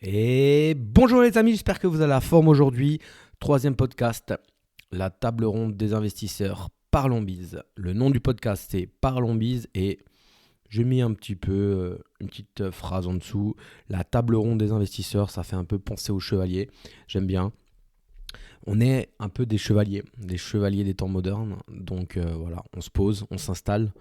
Et bonjour les amis, j'espère que vous avez la forme aujourd'hui. Troisième podcast, la table ronde des investisseurs. Parlons bise. Le nom du podcast c'est Parlons bise et j'ai mis un petit peu une petite phrase en dessous. La table ronde des investisseurs, ça fait un peu penser aux chevaliers. J'aime bien. On est un peu des chevaliers des temps modernes. Donc voilà, on se pose, on s'installe.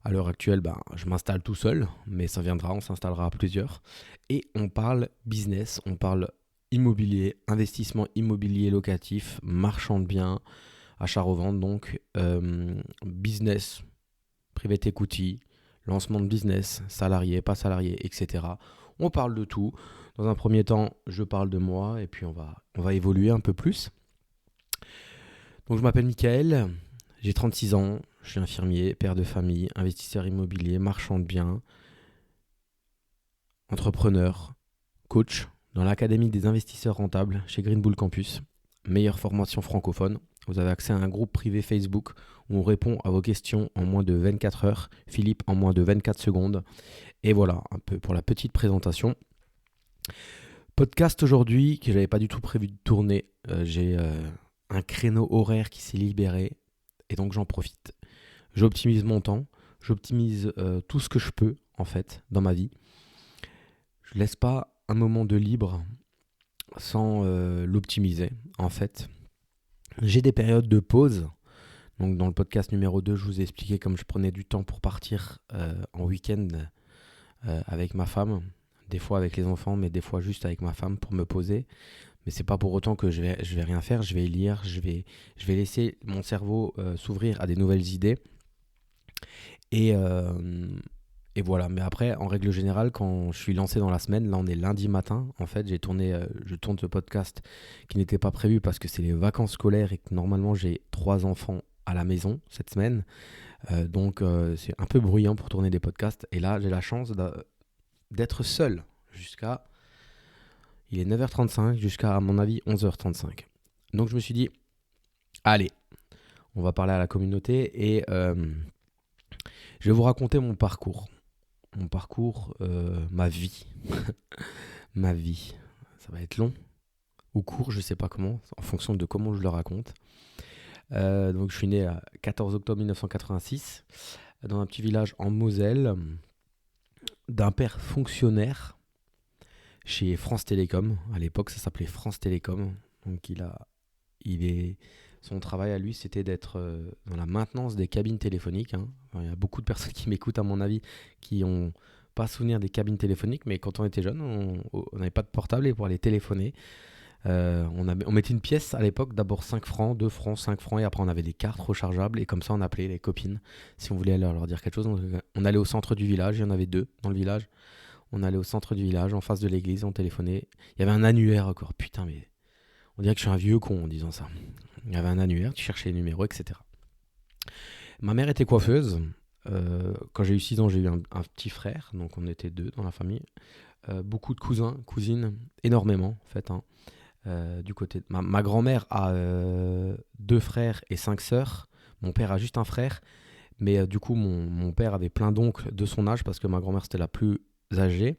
À l'heure actuelle, je m'installe tout seul, mais ça viendra, on s'installera à plusieurs. Et on parle business, on parle immobilier, investissement immobilier locatif, marchand de biens, achat-revente, donc business, private equity, lancement de business, salarié, pas salarié, etc. On parle de tout. Dans un premier temps, je parle de moi et puis on va évoluer un peu plus. Donc je m'appelle Mickaël, j'ai 36 ans, je suis infirmier, père de famille, investisseur immobilier, marchand de biens, entrepreneur, coach dans l'Académie des investisseurs rentables chez Green Bull Campus. Meilleure formation francophone. Vous avez accès à un groupe privé Facebook où on répond à vos questions en moins de 24 heures. Philippe en moins de 24 secondes. Et voilà, un peu pour la petite présentation. Podcast aujourd'hui que je n'avais pas du tout prévu de tourner. J'ai un créneau horaire qui s'est libéré et donc j'en profite. J'optimise mon temps, j'optimise tout ce que je peux en fait dans ma vie. Je laisse pas un moment de libre sans l'optimiser en fait. J'ai des périodes de pause. Donc dans le podcast numéro 2, je vous ai expliqué comme je prenais du temps pour partir en week-end avec ma femme, des fois avec les enfants, mais des fois juste avec ma femme pour me poser. Mais c'est pas pour autant que je vais rien faire, je vais lire, je vais laisser mon cerveau s'ouvrir à des nouvelles idées. Et, et voilà, mais après, en règle générale, quand je suis lancé dans la semaine, là on est lundi matin, en fait, je tourne ce podcast qui n'était pas prévu parce que c'est les vacances scolaires et que normalement j'ai 3 enfants à la maison cette semaine. Donc c'est un peu bruyant pour tourner des podcasts. Et là, j'ai la chance d'être seul jusqu'à, il est 9h35, jusqu'à, à mon avis, 11h35. Donc je me suis dit, allez, on va parler à la communauté et je vais vous raconter mon parcours. Ma vie. Ma vie. Ça va être long ou court, je sais pas comment, en fonction de comment je le raconte. Donc je suis né à 14 octobre 1986 dans un petit village en Moselle d'un père fonctionnaire chez France Télécom. À l'époque, ça s'appelait France Télécom. Donc son travail à lui, c'était d'être dans la maintenance des cabines téléphoniques. Hein. Enfin, il y a beaucoup de personnes qui m'écoutent, à mon avis, qui ont pas souvenir des cabines téléphoniques, mais quand on était jeune, on n'avait pas de portable et pour aller téléphoner, on mettait une pièce à l'époque, d'abord 5 francs, 2 francs, 5 francs, et après on avait des cartes rechargeables, et comme ça on appelait les copines si on voulait leur dire quelque chose. Donc, on allait au centre du village, il y en avait 2 dans le village. On allait au centre du village, en face de l'église, on téléphonait. Il y avait un annuaire encore, putain, mais on dirait que je suis un vieux con en disant ça. Il y avait un annuaire, tu cherchais les numéros, etc. Ma mère était coiffeuse. Quand j'ai eu 6 ans, j'ai eu un petit frère, donc on était 2 dans la famille. Beaucoup de cousins, cousines, énormément en fait. Hein. Du côté de ma grand-mère a 2 frères et 5 sœurs. Mon père a juste un frère, mais du coup mon père avait plein d'oncles de son âge parce que ma grand-mère c'était la plus âgée.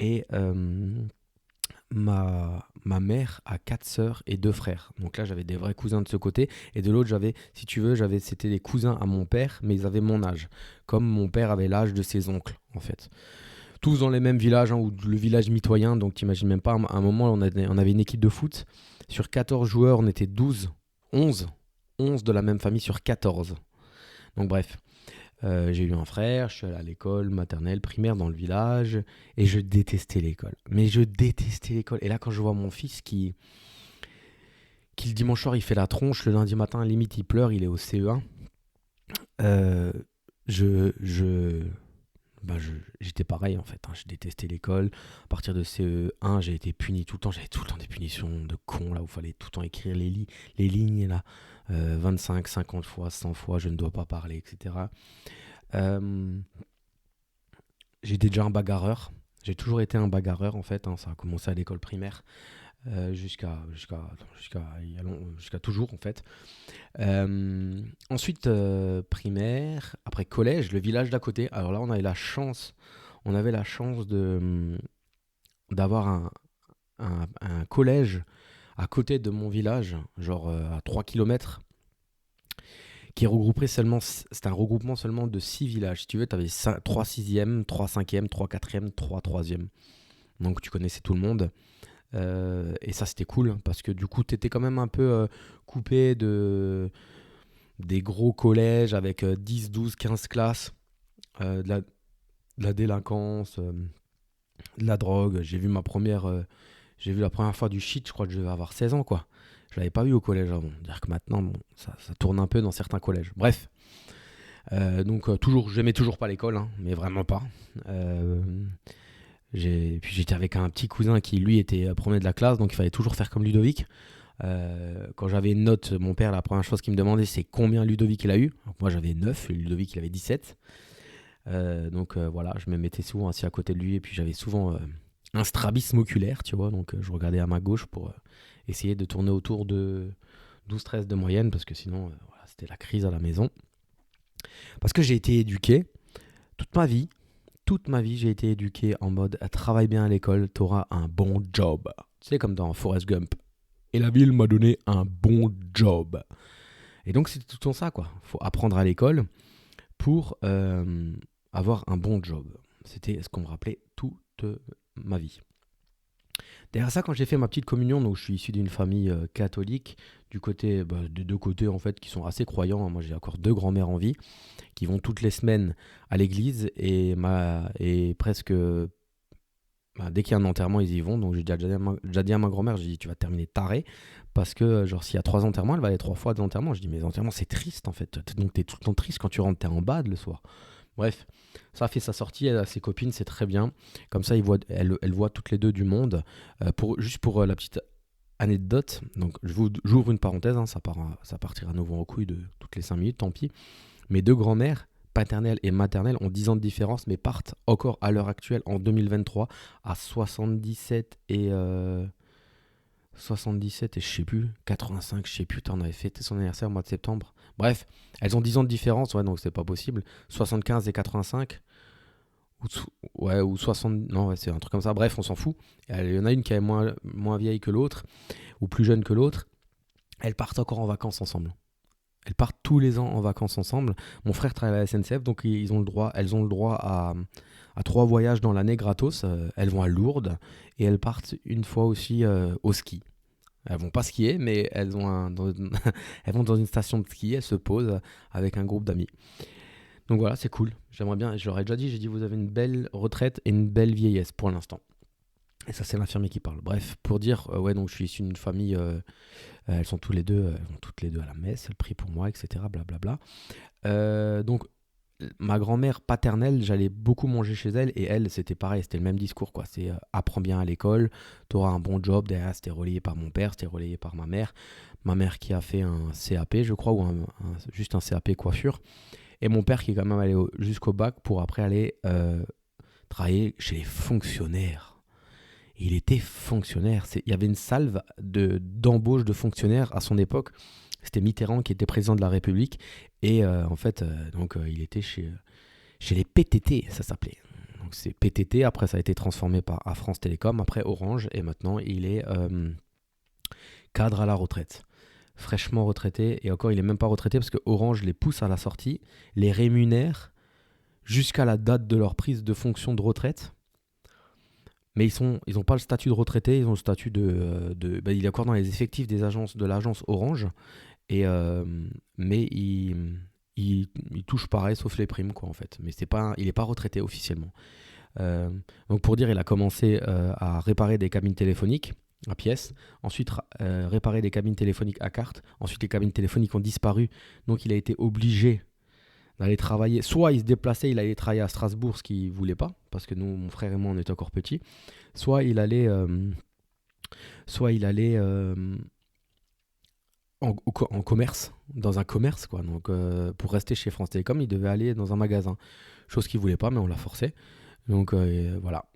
Et ma mère a 4 sœurs et 2 frères. Donc là, j'avais des vrais cousins de ce côté. Et de l'autre, si tu veux, c'était des cousins à mon père, mais ils avaient mon âge. Comme mon père avait l'âge de ses oncles, en fait. Tous dans les mêmes villages, hein, ou le village mitoyen. Donc t'imagines même pas, à un moment, on avait une équipe de foot. Sur 14 joueurs, on était 11 de la même famille sur 14. Donc bref. J'ai eu un frère, je suis allé à l'école maternelle, primaire dans le village, et je détestais l'école. Mais je détestais l'école. Et là, quand je vois mon fils qui le dimanche soir, il fait la tronche, le lundi matin, limite, il pleure, il est au CE1, euh, j'étais pareil en fait. Hein. Je détestais l'école. À partir de CE1, j'ai été puni tout le temps. J'avais tout le temps des punitions de con, là, où il fallait tout le temps écrire les lignes, là. 25, 50 fois, 100 fois, je ne dois pas parler, etc. J'étais déjà un bagarreur. J'ai toujours été un bagarreur en fait. Hein. Ça a commencé à l'école primaire jusqu'à toujours en fait. Ensuite primaire, après collège, le village d'à côté. Alors là, on avait la chance d'avoir un collège à côté de mon village, genre à 3 kilomètres, qui regrouperait seulement, c'était un regroupement seulement de 6 villages. Si tu veux, tu avais 3 sixièmes, 3 cinquièmes, 3 quatrièmes, 3 troisièmes. Donc tu connaissais tout le monde. Et ça, c'était cool parce que du coup, tu étais quand même un peu coupé des gros collèges avec 10, 12, 15 classes, de la délinquance, de la drogue. J'ai vu la première fois du shit, je crois que je devais avoir 16 ans, quoi. Je l'avais pas vu au collège avant. C'est-à-dire que maintenant, bon, ça tourne un peu dans certains collèges. Bref, donc j'aimais toujours pas l'école, hein, mais vraiment pas. Euh, puis j'étais avec un petit cousin qui, lui, était premier de la classe, donc il fallait toujours faire comme Ludovic. Quand j'avais une note, mon père, la première chose qu'il me demandait, c'est combien Ludovic il a eu. Donc moi, j'avais 9, et Ludovic, il avait 17. Donc voilà, je me mettais souvent assis à côté de lui, et puis j'avais souvent un strabisme oculaire, tu vois. Donc je regardais à ma gauche pour essayer de tourner autour de 12-13 de moyenne, parce que sinon, voilà, c'était la crise à la maison. Parce que j'ai été éduqué toute ma vie. Toute ma vie, j'ai été éduqué en mode travaille bien à l'école, t'auras un bon job. Tu sais, comme dans Forrest Gump. Et la ville m'a donné un bon job. Et donc, c'est tout le temps ça, quoi. Faut apprendre à l'école pour avoir un bon job. C'était ce qu'on me rappelait toute ma vie. Derrière ça, quand j'ai fait ma petite communion, donc je suis issu d'une famille catholique, du côté, des deux côtés en fait, qui sont assez croyants. Moi, j'ai encore 2 grands-mères en vie, qui vont toutes les semaines à l'église et presque dès qu'il y a un enterrement, ils y vont. Donc j'ai déjà dit à ma grand-mère, j'ai dit tu vas terminer taré parce que genre s'il y a 3 enterrements, elle va aller 3 fois des enterrements. Je dis mais les enterrements c'est triste en fait. Donc t'es tout le temps triste quand tu rentres, t'es en bad le soir. Bref, ça a fait sa sortie, elle a ses copines, c'est très bien. Comme ça, elles voient toutes les deux du monde. Juste pour la petite anecdote, donc j'ouvre une parenthèse, hein, ça partira à nouveau en couille de toutes les 5 minutes, tant pis. Mes 2 grands-mères, paternelle et maternelle, ont 10 ans de différence, mais partent encore à l'heure actuelle, en 2023, à 77 et 77 et je sais plus, 85, je sais plus, on avait fêté son anniversaire au mois de septembre. Bref, elles ont 10 ans de différence, ouais, donc c'est pas possible. 75 et 85, ouais, ou 60, non, ouais, c'est un truc comme ça. Bref, on s'en fout. Il y en a une qui est moins vieille que l'autre, ou plus jeune que l'autre. Elles partent encore en vacances ensemble. Elles partent tous les ans en vacances ensemble. Mon frère travaille à la SNCF, donc elles ont le droit à 3 voyages dans l'année gratos. Elles vont à Lourdes et elles partent une fois aussi au ski. Elles vont pas skier, mais elles vont dans une station de ski, elles se posent avec un groupe d'amis. Donc voilà, c'est cool. J'aimerais bien, je leur ai déjà dit, j'ai dit vous avez une belle retraite et une belle vieillesse pour l'instant. Et ça, c'est l'infirmier qui parle. Bref, pour dire, ouais, donc je suis issu d'une famille, elles sont toutes les deux à la messe, elles prient pour moi, etc. Blablabla. Donc, ma grand-mère paternelle, j'allais beaucoup manger chez elle, et elle, c'était pareil, c'était le même discours, quoi. C'est apprends bien à l'école, t'auras un bon job. Derrière, c'était relayé par mon père, c'était relayé par ma mère. Ma mère qui a fait un CAP, je crois, ou juste un CAP coiffure. Et mon père qui est quand même allé jusqu'au bac pour après aller travailler chez les fonctionnaires. Il était fonctionnaire. Il y avait une salve d'embauche de fonctionnaires à son époque. C'était Mitterrand qui était président de la République. Et en fait, il était chez les PTT, ça s'appelait. Donc c'est PTT, après ça a été transformé à France Télécom, après Orange, et maintenant il est cadre à la retraite. Fraîchement retraité, et encore il n'est même pas retraité parce que Orange les pousse à la sortie, les rémunère jusqu'à la date de leur prise de fonction de retraite. Mais ils ont pas le statut de retraité, ils ont le statut il est encore dans les effectifs de l'agence Orange, mais il touche pareil sauf les primes, quoi, en fait. Mais il n'est pas retraité officiellement. Donc pour dire, il a commencé à réparer des cabines téléphoniques à pièces, ensuite réparer des cabines téléphoniques à carte, ensuite les cabines téléphoniques ont disparu, donc il a été obligé d'aller travailler. Soit il se déplaçait, il allait travailler à Strasbourg, ce qu'il voulait pas, parce que nous, mon frère et moi, on était encore petits. Soit il allait, en commerce, dans un commerce, quoi. Donc pour rester chez France Télécom, il devait aller dans un magasin. Chose qu'il voulait pas, mais on l'a forcé. Donc voilà.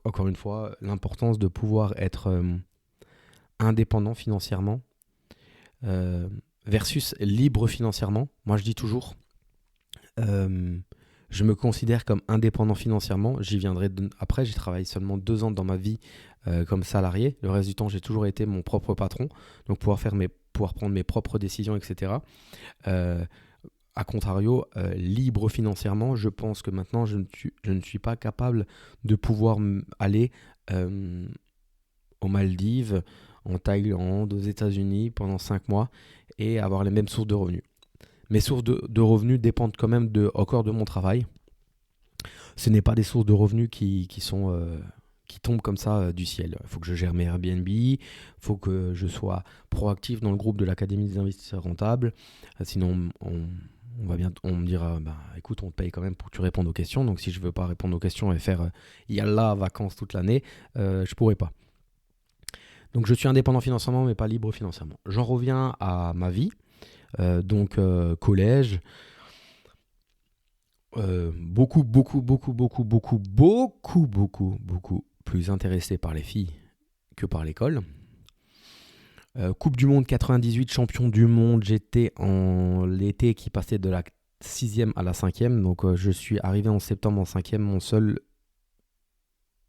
Encore une fois, l'importance de pouvoir être indépendant financièrement versus libre financièrement. Moi, je dis toujours, je me considère comme indépendant financièrement. J'y viendrai après. J'ai travaillé seulement 2 ans dans ma vie comme salarié. Le reste du temps, j'ai toujours été mon propre patron, donc pouvoir prendre mes propres décisions, etc. Euh, à contrario, libre financièrement, je pense que maintenant, je ne suis pas capable de pouvoir aller euh, aux Maldives, en Thaïlande, aux États-Unis pendant 5 mois et avoir les mêmes sources de revenus. Mes sources de revenus dépendent quand même encore de mon travail. Ce n'est pas des sources de revenus qui tombent comme ça du ciel. Il faut que je gère mes Airbnb, il faut que je sois proactif dans le groupe de l'Académie des investisseurs rentables. Sinon, on me dira, bah, écoute, on te paye quand même pour que tu répondes aux questions. Donc si je ne veux pas répondre aux questions et faire yalla, vacances toute l'année, je ne pourrais pas. Donc je suis indépendant financièrement, mais pas libre financièrement. J'en reviens à ma vie. Collège, beaucoup plus intéressé par les filles que par l'école. Coupe du Monde 98, champion du monde, j'étais en l'été qui passait de la 6e à la 5e. Donc je suis arrivé en septembre en 5e. Mon seul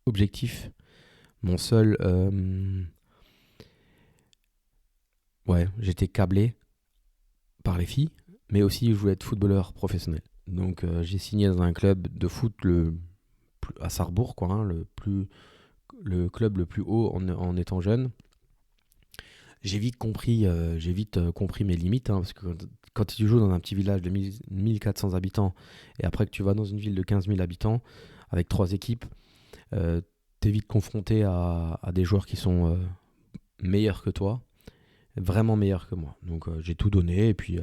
objectif, mon seul... j'étais câblé par les filles, mais aussi je voulais être footballeur professionnel. Donc j'ai signé dans un club de foot à Sarrebourg, quoi, hein, le club le plus haut en étant jeune. J'ai vite compris mes limites, hein, parce que quand tu joues dans un petit village de 1400 habitants et après que tu vas dans une ville de 15 000 habitants avec 3 équipes, tu es vite confronté à des joueurs qui sont meilleurs que toi, vraiment meilleurs que moi. Donc j'ai tout donné et puis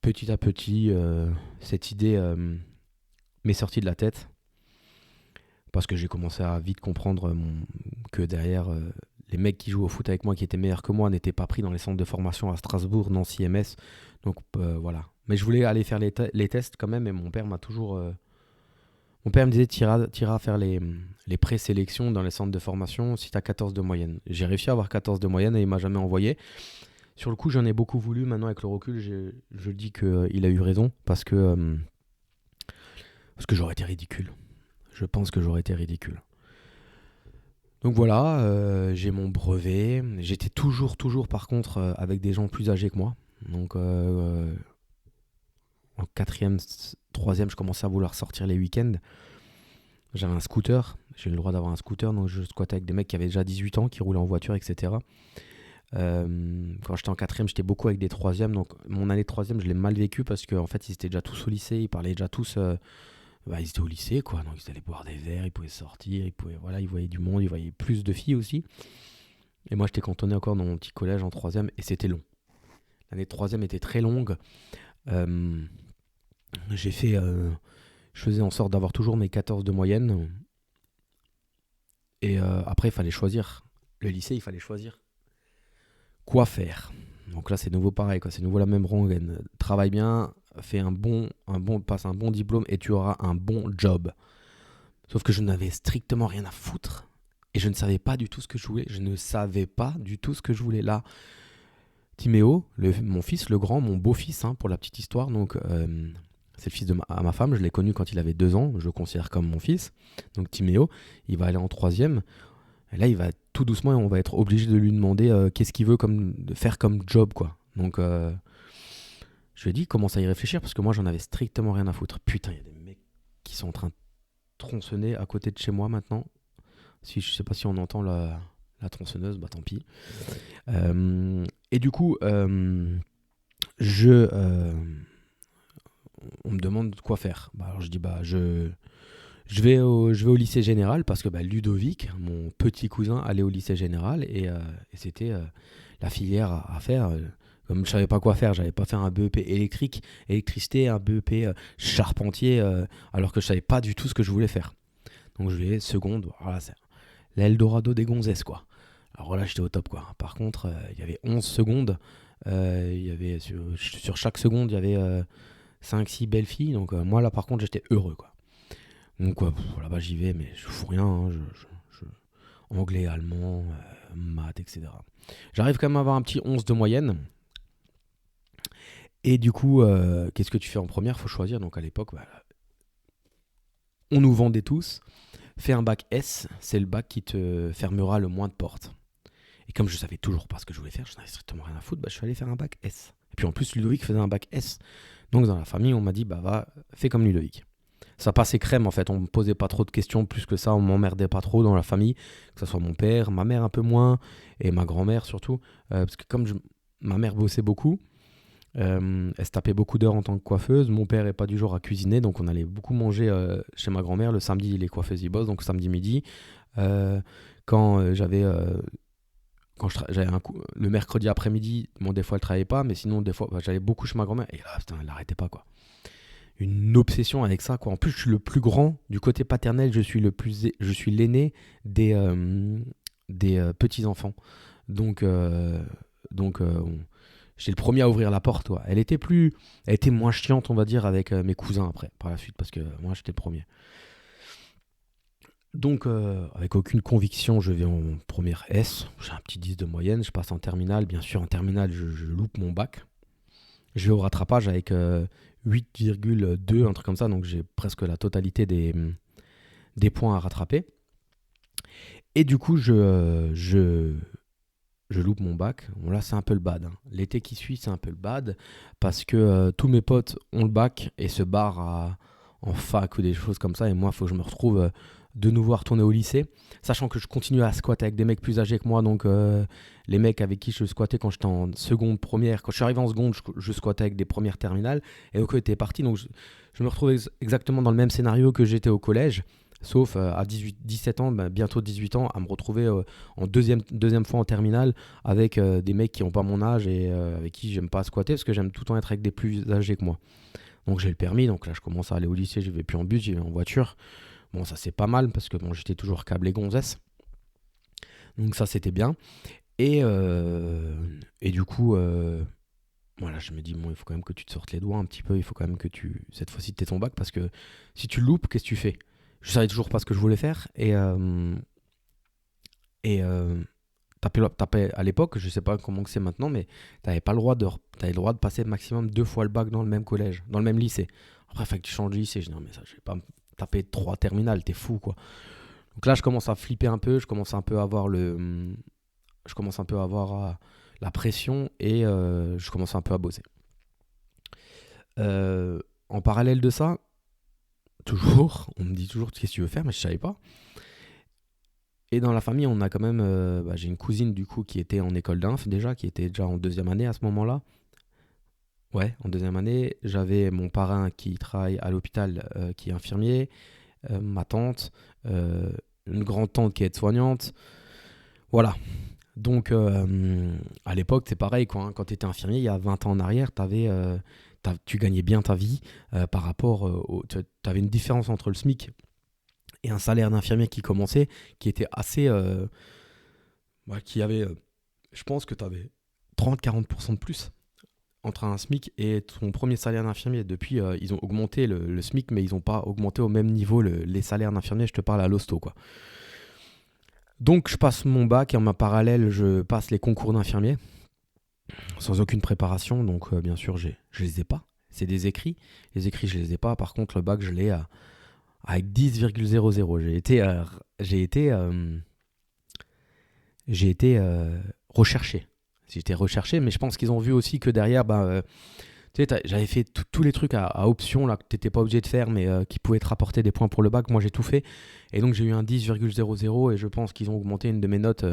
petit à petit, cette idée m'est sortie de la tête parce que j'ai commencé à vite comprendre que derrière les mecs qui jouent au foot avec moi, qui étaient meilleurs que moi, n'étaient pas pris dans les centres de formation à Strasbourg, Nancy, MS. Donc voilà. Mais je voulais aller faire les tests quand même et mon père m'a toujours... Mon père me disait, t'iras faire les présélections dans les centres de formation si t'as 14 de moyenne. J'ai réussi à avoir 14 de moyenne et il m'a jamais envoyé. Sur le coup, j'en ai beaucoup voulu. Maintenant, avec le recul, je dis qu'il a eu raison parce que j'aurais été ridicule. Je pense que j'aurais été ridicule. Donc voilà, j'ai mon brevet. J'étais toujours par contre, avec des gens plus âgés que moi. Donc en 4e, 3e, je commençais à vouloir sortir les week-ends. J'avais un scooter. J'ai eu le droit d'avoir un scooter. Donc je squattais avec des mecs qui avaient déjà 18 ans, qui roulaient en voiture, etc. Quand j'étais en 4e, j'étais beaucoup avec des 3e. Donc mon année de 3e, je l'ai mal vécu parce qu'en fait, ils étaient déjà tous au lycée. Ils parlaient déjà tous... ils étaient au lycée, quoi. Donc ils allaient boire des verres, ils pouvaient sortir, ils voyaient du monde, ils voyaient plus de filles aussi. Et moi, j'étais cantonné encore dans mon petit collège en 3e et c'était long. L'année de 3e était très longue. Euh, je faisais en sorte d'avoir toujours mes 14 de moyenne. Et après, il fallait choisir. Le lycée, il fallait choisir quoi faire. Donc là, c'est nouveau pareil, quoi. C'est nouveau la même rengaine. Travaille bien, passe un bon diplôme et tu auras un bon job. Sauf que je n'avais strictement rien à foutre. Et je ne savais pas du tout ce que je voulais. Je ne savais pas du tout ce que je voulais. Là, Timéo, mon fils, le grand, mon beau-fils, hein, pour la petite histoire. Donc, c'est le fils de ma femme. Je l'ai connu quand il avait 2 ans. Je le considère comme mon fils. Donc, Timéo, il va aller en 3e. Et là, il va tout doucement et on va être obligé de lui demander qu'est-ce qu'il veut de faire comme job, quoi. Donc, je lui ai dit, commence à y réfléchir parce que moi, j'en avais strictement rien à foutre. Putain, il y a des mecs qui sont en train de tronçonner à côté de chez moi maintenant. Je sais pas si on entend la tronçonneuse, bah tant pis. Et du coup, on me demande quoi faire. Bah, alors je dis, je vais au lycée général parce que Ludovic, mon petit cousin, allait au lycée général et c'était la filière à faire. Comme je savais pas quoi faire, j'avais pas fait un BEP électricité, un BEP charpentier, alors que je savais pas du tout ce que je voulais faire. Donc je vais seconde, voilà, c'est l'Eldorado des gonzesses, quoi. Alors là, j'étais au top, quoi. Par contre, il y avait 11 secondes. Il y avait sur chaque seconde, il y avait 5-6 belles filles. Donc moi, là, par contre, j'étais heureux, quoi. Donc là-bas, j'y vais, mais je fous rien. Hein, anglais, allemand, maths, etc. J'arrive quand même à avoir un petit 11 de moyenne. Et du coup, qu'est-ce que tu fais en première? Faut choisir. Donc à l'époque, on nous vendait tous. fais un bac S, c'est le bac qui te fermera le moins de portes. Et comme je savais toujours pas ce que je voulais faire, je n'avais strictement rien à foutre, je suis allé faire un bac S. Et puis en plus, Ludovic faisait un bac S. Donc dans la famille, on m'a dit, va, fais comme Ludovic. Ça passait crème en fait, on me posait pas trop de questions plus que ça, on m'emmerdait pas trop dans la famille, que ce soit mon père, ma mère un peu moins, et ma grand-mère surtout, parce que ma mère bossait beaucoup, elle se tapait beaucoup d'heures en tant que coiffeuse, mon père est pas du genre à cuisiner, donc on allait beaucoup manger chez ma grand-mère, le samedi les coiffeuses y bossent, donc samedi midi, quand j'avais le mercredi après-midi, bon des fois elle travaillait pas, mais sinon des fois j'allais beaucoup chez ma grand-mère, et là putain, elle n'arrêtait pas quoi. Une obsession avec ça quoi. En plus je suis le plus grand du côté paternel, je suis l'aîné des petits enfants. Donc j'étais le premier à ouvrir la porte quoi. Elle était moins chiante on va dire avec mes cousins après par la suite parce que moi j'étais le premier. Donc avec aucune conviction, je vais en première S, j'ai un petit 10 de moyenne, je passe en terminale, bien sûr en terminale je loupe mon bac. Je vais au rattrapage avec 8,2, un truc comme ça, donc j'ai presque la totalité des points à rattraper. Et du coup, je loupe mon bac. Bon, là, c'est un peu le bad. L'été qui suit, c'est un peu le bad, parce que tous mes potes ont le bac et se barrent en fac ou des choses comme ça, et moi, il faut que je me retrouve de nouveau à retourner au lycée, sachant que je continue à squatter avec des mecs plus âgés que moi, donc les mecs avec qui je squattais quand j'étais en seconde, première, quand je suis arrivé en seconde, je squattais avec des premières terminales, et donc eux étaient partis, donc je me retrouvais exactement dans le même scénario que j'étais au collège, sauf à 17 ans, bientôt 18 ans, à me retrouver en deuxième fois en terminale avec des mecs qui n'ont pas mon âge et avec qui j'aime pas squatter, parce que j'aime tout le temps être avec des plus âgés que moi. Donc j'ai le permis, donc là je commence à aller au lycée, je vais plus en bus, j'y vais en voiture. Bon, ça c'est pas mal parce que bon, j'étais toujours câblé gonzesse. Donc ça c'était bien. Et du coup, voilà, je me dis, bon, il faut quand même que tu te sortes les doigts un petit peu. Il faut quand même que cette fois-ci, tu aies ton bac parce que si tu le loupes, qu'est-ce que tu fais? Je savais toujours pas ce que je voulais faire. Et à l'époque, je sais pas comment que c'est maintenant, mais t'avais le droit de passer maximum 2 fois le bac dans le même collège, dans le même lycée. Après, il fallait que tu changes de lycée. Je dis, non, mais ça, je vais pas taper 3 terminales, t'es fou quoi. Donc là je commence à flipper un peu, je commence un peu à avoir la pression et je commence un peu à bosser. En parallèle de ça, toujours, on me dit toujours qu'est-ce que tu veux faire, mais je savais pas. Et dans la famille, on a quand même, j'ai une cousine du coup qui était en école d'inf déjà, qui était déjà en deuxième année à ce moment-là. Ouais, en deuxième année, j'avais mon parrain qui travaille à l'hôpital, qui est infirmier, ma tante, une grande-tante qui est aide-soignante. Voilà. Donc, à l'époque, c'est pareil, quoi, quand tu étais infirmier, il y a 20 ans en arrière, tu gagnais bien ta vie par rapport tu avais une différence entre le SMIC et un salaire d'infirmier qui commençait, qui était assez... qui avait... je pense que tu avais 30-40% de plus entre un SMIC et ton premier salaire d'infirmier. Depuis, ils ont augmenté le SMIC, mais ils n'ont pas augmenté au même niveau les salaires d'infirmier. Je te parle à l'hosto, quoi. Donc, je passe mon bac et en parallèle, je passe les concours d'infirmier sans aucune préparation. Donc, bien sûr, je les ai pas. C'est des écrits. Les écrits, je les ai pas. Par contre, le bac, je l'ai avec 10,00. J'ai été recherché. J'ai été recherché, mais je pense qu'ils ont vu aussi que derrière, tu sais, j'avais fait tous les trucs à option là, que tu n'étais pas obligé de faire, mais qui pouvaient te rapporter des points pour le bac. Moi, j'ai tout fait. Et donc, j'ai eu un 10,00 et je pense qu'ils ont augmenté une de mes notes.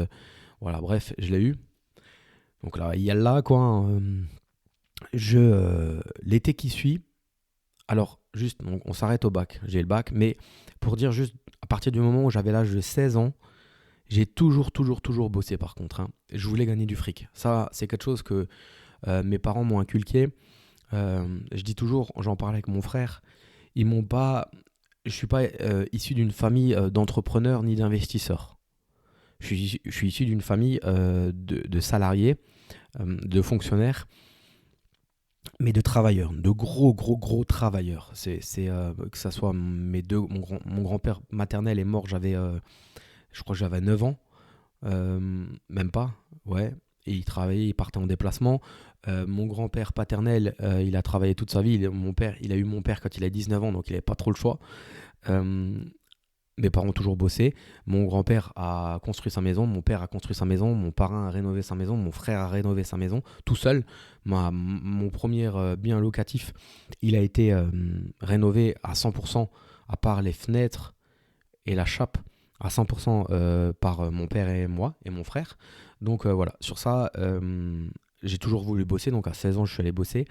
Voilà, bref, je l'ai eu. Donc là, il y a là, quoi. L'été qui suit, alors, juste, on s'arrête au bac. J'ai le bac, mais pour dire juste, à partir du moment où j'avais l'âge de 16 ans, j'ai toujours bossé par contre. Je voulais gagner du fric. Ça, c'est quelque chose que mes parents m'ont inculqué. Je dis toujours, j'en parlais avec mon frère, je suis pas issu d'une famille d'entrepreneurs ni d'investisseurs. Je suis issu d'une famille de salariés, de fonctionnaires, mais de travailleurs, de gros travailleurs. Que ça soit mon grand-père maternel est mort, je crois que j'avais 9 ans, même pas, ouais. Et il travaillait, il partait en déplacement. Mon grand-père paternel, il a travaillé toute sa vie. Il a eu mon père quand il a 19 ans, donc il n'avait pas trop le choix. Mes parents ont toujours bossé. Mon grand-père a construit sa maison, mon père a construit sa maison, mon parrain a rénové sa maison, mon frère a rénové sa maison, tout seul. Mon premier bien locatif, il a été rénové à 100%, à part les fenêtres et la chape, à 100% par mon père et moi et mon frère. Donc voilà, sur ça, j'ai toujours voulu bosser. Donc à 16 ans, je suis allé bosser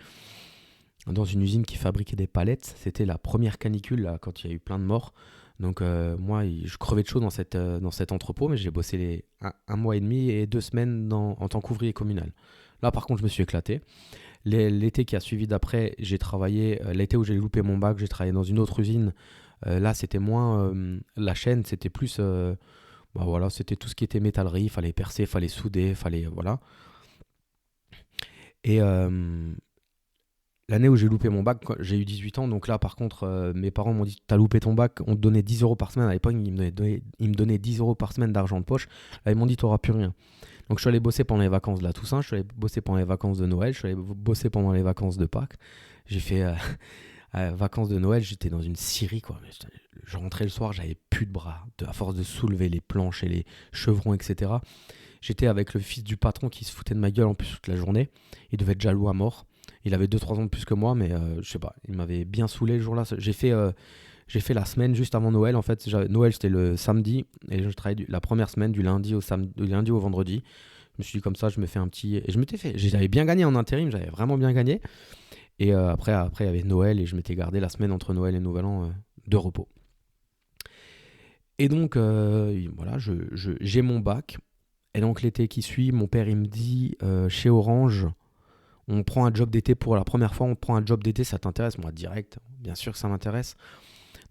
dans une usine qui fabriquait des palettes. C'était la première canicule là, quand il y a eu plein de morts. Donc moi, je crevais de chaud dans cet entrepôt, mais j'ai bossé un mois et demi et 2 semaines en tant qu'ouvrier communal. Là, par contre, je me suis éclaté. L'été qui a suivi d'après, j'ai travaillé. L'été où j'ai loupé mon bac, j'ai travaillé dans une autre usine. Là, c'était moins la chaîne, c'était plus. Bah voilà, c'était tout ce qui était métallerie. Il fallait percer, il fallait souder, il fallait. Voilà. Et l'année où j'ai loupé mon bac, j'ai eu 18 ans. Donc là, par contre, mes parents m'ont dit: t'as loupé ton bac, on te donnait 10 euros par semaine. À l'époque, ils me donnaient 10 euros par semaine d'argent de poche. Là, ils m'ont dit: t'auras plus rien. Donc je suis allé bosser pendant les vacances de la Toussaint, je suis allé bosser pendant les vacances de Noël, je suis allé bosser pendant les vacances de Pâques. J'ai fait vacances de Noël, j'étais dans une scierie, quoi. Je rentrais le soir, j'avais plus de bras, à force de soulever les planches et les chevrons, etc. J'étais avec le fils du patron qui se foutait de ma gueule en plus toute la journée. Il devait être jaloux à mort. Il avait 2-3 ans de plus que moi, mais je sais pas, il m'avait bien saoulé le jour-là. J'ai fait la semaine juste avant Noël. En fait, Noël, c'était le samedi. Et je travaillais la première semaine du lundi au vendredi. Je me suis dit comme ça, je me fais un petit... Et je m'étais fait... J'avais bien gagné en intérim, j'avais vraiment bien gagné. Et après, il y avait Noël et je m'étais gardé la semaine entre Noël et Nouvel An de repos. Et donc, voilà, j'ai mon bac. Et donc, l'été qui suit, mon père, il me dit, chez Orange, on prend un job d'été pour la première fois, on prend un job d'été, ça t'intéresse? Moi, direct, bien sûr que ça m'intéresse.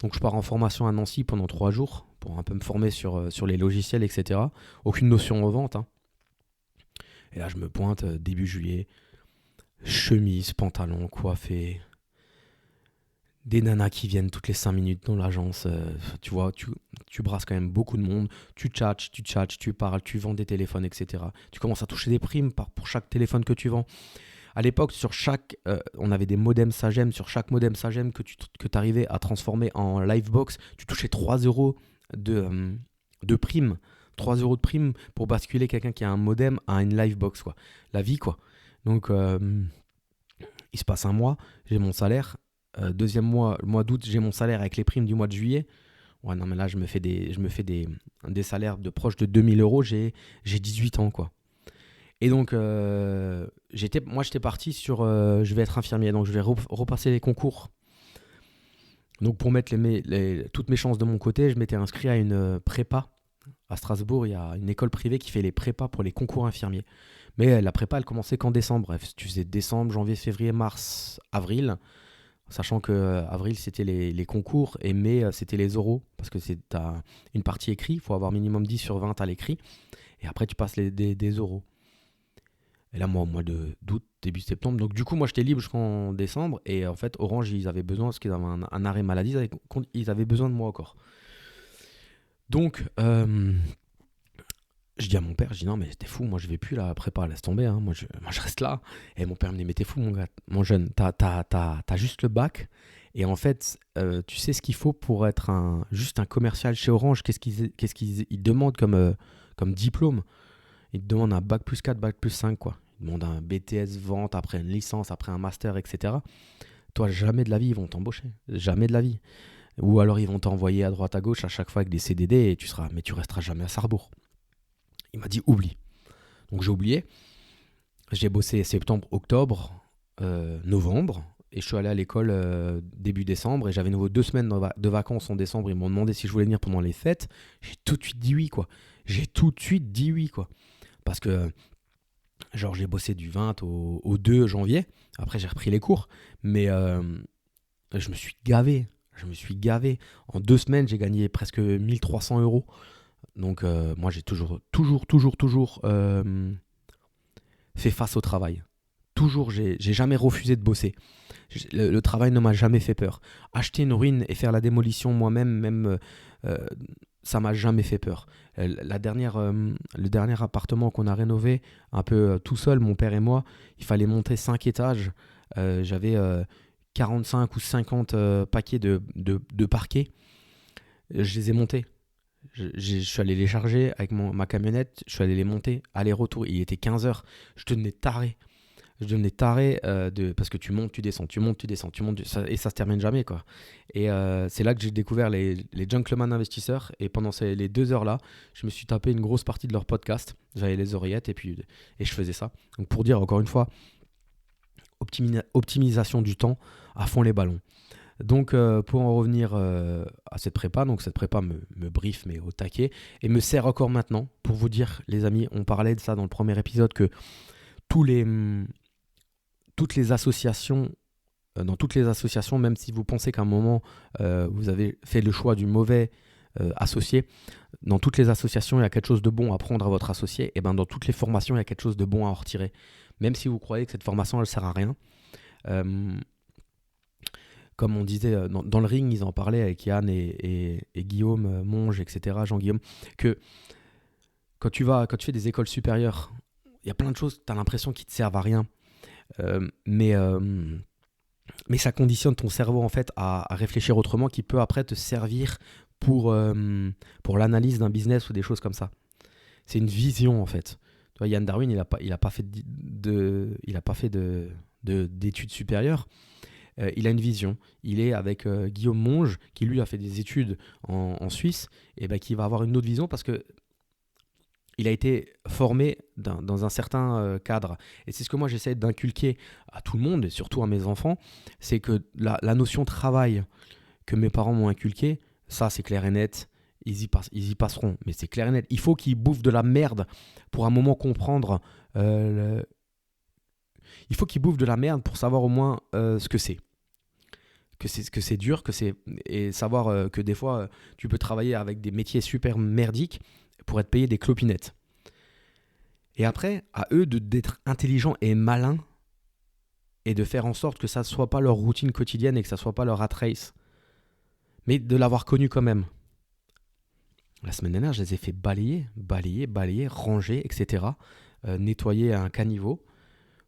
Donc je pars en formation à Nancy pendant 3 jours pour un peu me former sur les logiciels, etc. Aucune notion en vente, hein. Et là je me pointe début juillet, chemise, pantalon, coiffé, des nanas qui viennent toutes les 5 minutes dans l'agence. Tu vois, tu brasses quand même beaucoup de monde, tu tchatches, tu parles, tu vends des téléphones, etc. Tu commences à toucher des primes pour chaque téléphone que tu vends. À l'époque, on avait des modems Sagem. Sur chaque modem Sagem que tu arrivais à transformer en Livebox, tu touchais 3 euros de prime. 3 euros de prime pour basculer quelqu'un qui a un modem à une Livebox, quoi. La vie, quoi. Donc, il se passe un mois, j'ai mon salaire. Deuxième mois, le mois d'août, j'ai mon salaire avec les primes du mois de juillet. Ouais, non, mais là, je me fais des salaires de proche de 2000 euros. J'ai 18 ans, quoi. Et donc, j'étais parti sur je vais être infirmier, donc je vais repasser les concours. Donc, pour mettre toutes mes chances de mon côté, je m'étais inscrit à une prépa. À Strasbourg, il y a une école privée qui fait les prépas pour les concours infirmiers. Mais la prépa, elle commençait qu'en décembre. Bref, tu faisais décembre, janvier, février, mars, avril. Sachant que avril, c'était les concours et mai, c'était les oraux. Parce que c'est une partie écrite, il faut avoir minimum 10 sur 20 à l'écrit. Et après, tu passes des oraux. Et là, moi, au mois d'août, début septembre. Donc, du coup, moi, j'étais libre jusqu'en décembre. Et en fait, Orange, ils avaient besoin, parce qu'ils avaient un arrêt maladie, ils avaient besoin de moi encore. Donc, je dis à mon père, je dis: non, mais t'es fou, moi, je vais plus la prépa, laisse tomber. Hein, moi, je reste là. Et mon père me dit: mais t'es fou, mon jeune, t'as juste le bac. Et en fait, tu sais ce qu'il faut pour être juste un commercial chez Orange. Qu'est-ce qu'ils demandent comme diplôme? Ils te demandent un bac plus 4, bac plus 5, quoi. Ils demandent un BTS vente, après une licence, après un master, etc. Toi, jamais de la vie, ils vont t'embaucher. Jamais de la vie. Ou alors, ils vont t'envoyer à droite, à gauche, à chaque fois avec des CDD, et tu resteras jamais à Sarrebourg. Il m'a dit: oublie. Donc, j'ai oublié. J'ai bossé septembre, octobre, novembre, et je suis allé à l'école début décembre, et j'avais nouveau 2 semaines de vacances en décembre. Ils m'ont demandé si je voulais venir pendant les fêtes. J'ai tout de suite dit oui, quoi. Parce que, genre, j'ai bossé du 20 au 2 janvier. Après, j'ai repris les cours. Mais je me suis gavé. En 2 semaines, j'ai gagné presque 1300 euros. Donc, moi, j'ai toujours fait face au travail. Toujours, j'ai jamais refusé de bosser. Le travail ne m'a jamais fait peur. Acheter une ruine et faire la démolition moi-même, ça m'a jamais fait peur. Le dernier appartement qu'on a rénové, un peu tout seul, mon père et moi, il fallait monter 5 étages. J'avais 45 ou 50 paquets de parquet. je les ai montés. Je suis allé les charger avec ma camionnette, je suis allé les monter, aller-retour. Il était 15h. Je devenais taré. Parce que tu montes, tu descends, tu montes, tu descends, tu montes, et ça se termine jamais, quoi. Et c'est là que j'ai découvert les Gentleman Investisseurs. Et pendant les 2 heures-là, je me suis tapé une grosse partie de leur podcast. J'avais les oreillettes et je faisais ça. Donc pour dire encore une fois, optimisation du temps à fond les ballons. Donc pour en revenir à cette prépa, donc cette prépa me briefe mais au taquet et me sert encore maintenant pour vous dire, les amis, on parlait de ça dans le premier épisode, que toutes les associations, dans toutes les associations, même si vous pensez qu'à un moment vous avez fait le choix du mauvais associé, dans toutes les associations il y a quelque chose de bon à prendre à votre associé, et ben dans toutes les formations il y a quelque chose de bon à en retirer, même si vous croyez que cette formation elle sert à rien. Comme on disait dans le ring, ils en parlaient avec Yann et Guillaume Monge, etc., Jean-Guillaume, que quand tu fais des écoles supérieures, il y a plein de choses, tu as l'impression qu'ils ne te servent à rien, mais ça conditionne ton cerveau en fait à réfléchir autrement, qui peut après te servir pour l'analyse d'un business ou des choses comme ça. C'est une vision en fait. Tu vois, Yann Darwin, il a pas fait d'études supérieures. Il a une vision. Il est avec Guillaume Monge, qui lui a fait des études en Suisse, et ben, qui va avoir une autre vision parce que il a été formé dans un certain cadre. Et c'est ce que moi j'essaie d'inculquer à tout le monde, et surtout à mes enfants, c'est que la notion travail que mes parents m'ont inculqué, ça c'est clair et net, ils y passeront. Mais c'est clair et net. Il faut qu'ils bouffent de la merde pour un moment comprendre il faut qu'ils bouffent de la merde pour savoir au moins ce que c'est. Que c'est dur, et savoir que des fois, tu peux travailler avec des métiers super merdiques pour être payé des clopinettes. Et après, à eux d'être intelligents et malins et de faire en sorte que ça ne soit pas leur routine quotidienne et que ça ne soit pas leur rat race, mais de l'avoir connu quand même. La semaine dernière, je les ai fait balayer, ranger, etc. Nettoyer à un caniveau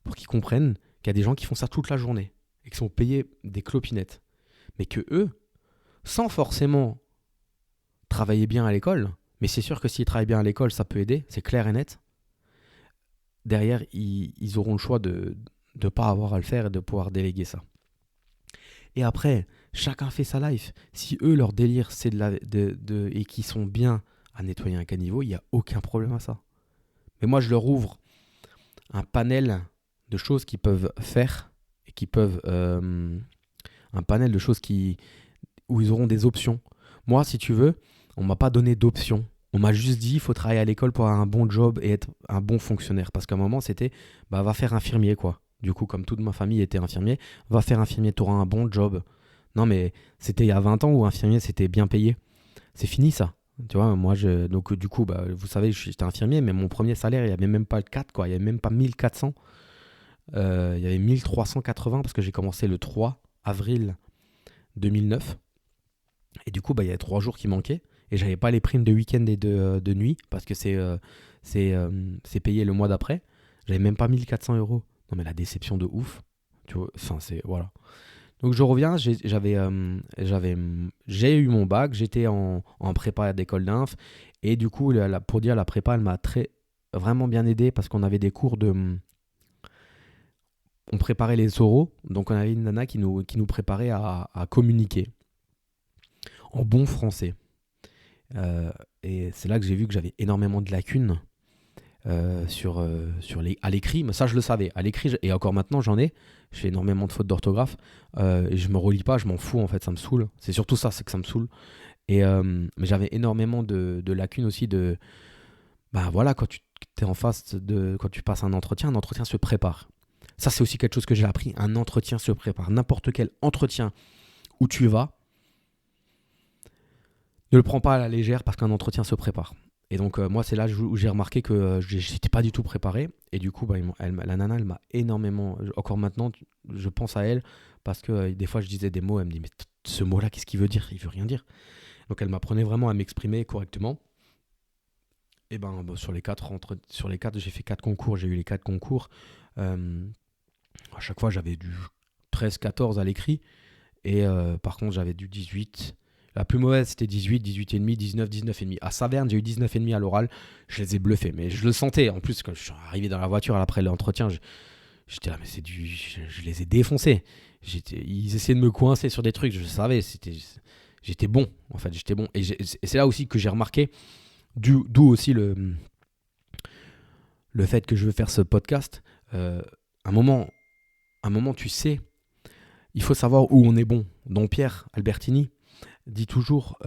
pour qu'ils comprennent qu'il y a des gens qui font ça toute la journée et qui sont payés des clopinettes. Mais que eux, sans forcément travailler bien à l'école, mais c'est sûr que s'ils travaillent bien à l'école, ça peut aider, c'est clair et net. Derrière, ils auront le choix de ne pas avoir à le faire et de pouvoir déléguer ça. Et après, chacun fait sa life. Si eux, leur délire, c'est et qu'ils sont bien à nettoyer un caniveau, il n'y a aucun problème à ça. Mais moi, je leur ouvre un panel de choses qu'ils peuvent faire et un panel de choses où ils auront des options. Moi, si tu veux, on m'a pas donné d'options. On m'a juste dit, il faut travailler à l'école pour avoir un bon job et être un bon fonctionnaire. Parce qu'à un moment, c'était, va faire infirmier, quoi. Du coup, comme toute ma famille était infirmier, va faire infirmier, tu auras un bon job. Non, mais c'était il y a 20 ans où infirmier, c'était bien payé. C'est fini, ça. Tu vois, moi, donc du coup, vous savez, j'étais infirmier, mais mon premier salaire, il n'y avait même pas le 4, quoi. Il n'y avait même pas 1400. Il y avait 1380 parce que j'ai commencé le 3 avril 2009. Et du coup, il y avait 3 jours qui manquaient. Et j'avais pas les primes de week-end et de nuit parce que c'est payé le mois d'après. J'avais même pas 1400 €. Non, mais la déception de ouf. Tu vois, enfin, voilà. Donc je reviens, j'ai eu mon bac, j'étais en prépa d'école d'inf. Et du coup, pour dire, la prépa, elle m'a vraiment bien aidé parce qu'on avait des cours on préparait les oraux. Donc on avait une nana qui nous préparait à communiquer en bon français. Et c'est là que j'ai vu que j'avais énormément de lacunes à l'écrit. Mais ça, je le savais. À l'écrit, et encore maintenant, j'en ai. Je fais énormément de fautes d'orthographe. Et je me relis pas, je m'en fous, en fait, ça me saoule. C'est surtout ça, c'est que ça me saoule. Mais j'avais énormément de lacunes aussi voilà, quand tu es en face quand tu passes un entretien se prépare. Ça, c'est aussi quelque chose que j'ai appris. Un entretien se prépare. N'importe quel entretien où tu vas, ne le prends pas à la légère parce qu'un entretien se prépare. Et donc, moi, c'est là où j'ai remarqué que j'étais pas du tout préparé. Et du coup, la nana, elle m'a énormément... Encore maintenant, je pense à elle parce que des fois, je disais des mots. Elle me dit, mais ce mot-là, qu'est-ce qu'il veut dire ? Il veut rien dire. Donc, elle m'apprenait vraiment à m'exprimer correctement. Et sur les 4, j'ai fait 4 concours. J'ai eu les 4 concours. À chaque fois, j'avais du 13-14 à l'écrit. Et par contre, j'avais du 18. La plus mauvaise, c'était 18, 18,5, 19, 19,5. À Saverne, j'ai eu 19,5 à l'oral. Je les ai bluffés, mais je le sentais. En plus, quand je suis arrivé dans la voiture après l'entretien, j'étais là, mais je les ai défoncés. Ils essayaient de me coincer sur des trucs, je savais. J'étais bon, en fait, j'étais bon. Et c'est là aussi que j'ai remarqué, d'où aussi le fait que je veux faire ce podcast. Un moment, tu sais, il faut savoir où on est bon. Donc Pierre Albertini dit toujours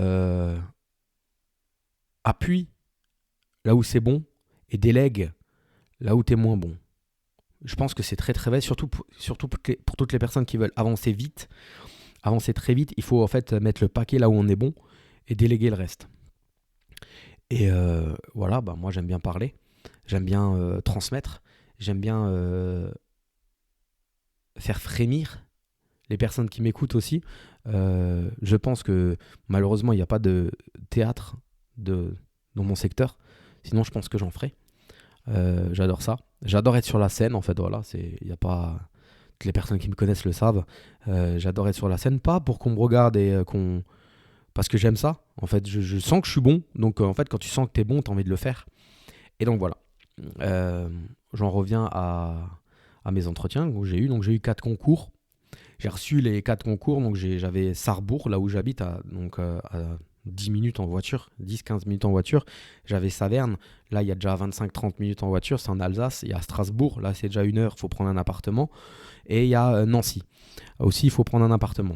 appuie là où c'est bon et délègue là où tu es moins bon. Je pense que c'est très très vrai, surtout pour toutes les personnes qui veulent avancer vite, avancer très vite. Il faut en fait mettre le paquet là où on est bon et déléguer le reste. Et voilà, moi j'aime bien parler, j'aime bien transmettre, j'aime bien faire frémir les personnes qui m'écoutent aussi. Je pense que malheureusement il n'y a pas de théâtre dans mon secteur, sinon je pense que j'en ferai. J'adore ça, j'adore être sur la scène en fait, voilà, il y a pas, toutes les personnes qui me connaissent le savent. J'adore être sur la scène, pas pour qu'on me regarde et parce que j'aime ça en fait, je sens que je suis bon, donc en fait quand tu sens que t'es bon t'as envie de le faire, et donc voilà. J'en reviens à mes entretiens que j'ai eu. Donc j'ai eu 4 concours. J'ai reçu les 4 concours. Donc j'avais Sarrebourg, là où j'habite, à 10 minutes en voiture, 10-15 minutes en voiture. J'avais Saverne, là il y a déjà 25-30 minutes en voiture, c'est en Alsace. Il y a Strasbourg, là c'est déjà 1 heure, il faut prendre un appartement. Et il y a Nancy, aussi il faut prendre un appartement.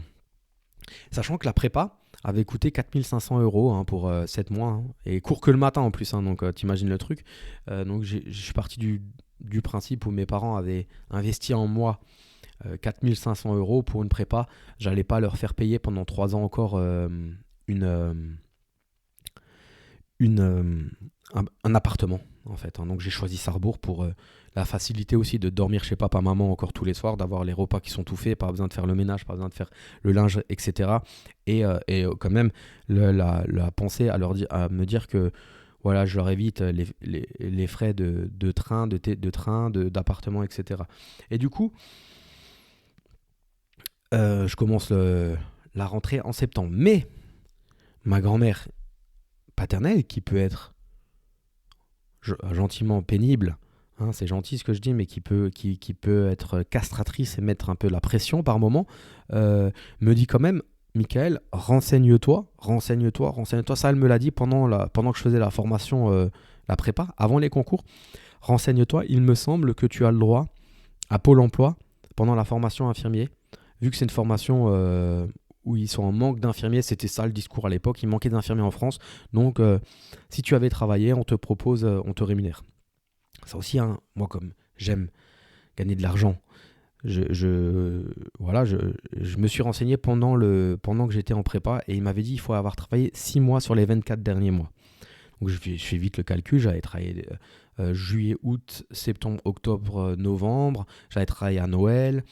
Sachant que la prépa avait coûté 4 500 € pour 7 mois, hein, et court que le matin en plus, hein, donc t'imagines le truc. Donc je suis parti du principe où mes parents avaient investi en moi 4 500 € pour une prépa. J'allais pas leur faire payer pendant 3 ans encore un appartement en fait, hein. Donc j'ai choisi Sarrebourg pour la facilité aussi de dormir chez papa maman encore tous les soirs, d'avoir les repas qui sont tout faits, pas besoin de faire le ménage, pas besoin de faire le linge, etc. Et quand même la pensée à me dire que voilà, je leur évite les frais de train, d'appartement, etc. Et du coup, je commence la rentrée en septembre. Mais ma grand-mère paternelle, qui peut être gentiment pénible, hein, c'est gentil ce que je dis, mais qui peut être castratrice et mettre un peu la pression par moment, me dit quand même, Michael, renseigne-toi. Ça, elle me l'a dit pendant que je faisais la formation, la prépa, avant les concours. Renseigne-toi, il me semble que tu as le droit à Pôle emploi pendant la formation infirmier, vu que c'est une formation où ils sont en manque d'infirmiers. C'était ça le discours à l'époque, il manquait d'infirmiers en France, donc si tu avais travaillé, on te propose, on te rémunère. Ça aussi, hein, moi comme j'aime gagner de l'argent, je me suis renseigné pendant que j'étais en prépa, et il m'avait dit il faut avoir travaillé 6 mois sur les 24 derniers mois. Donc je fais vite le calcul, j'avais travaillé juillet, août, septembre, octobre, novembre, j'avais travaillé à Noël.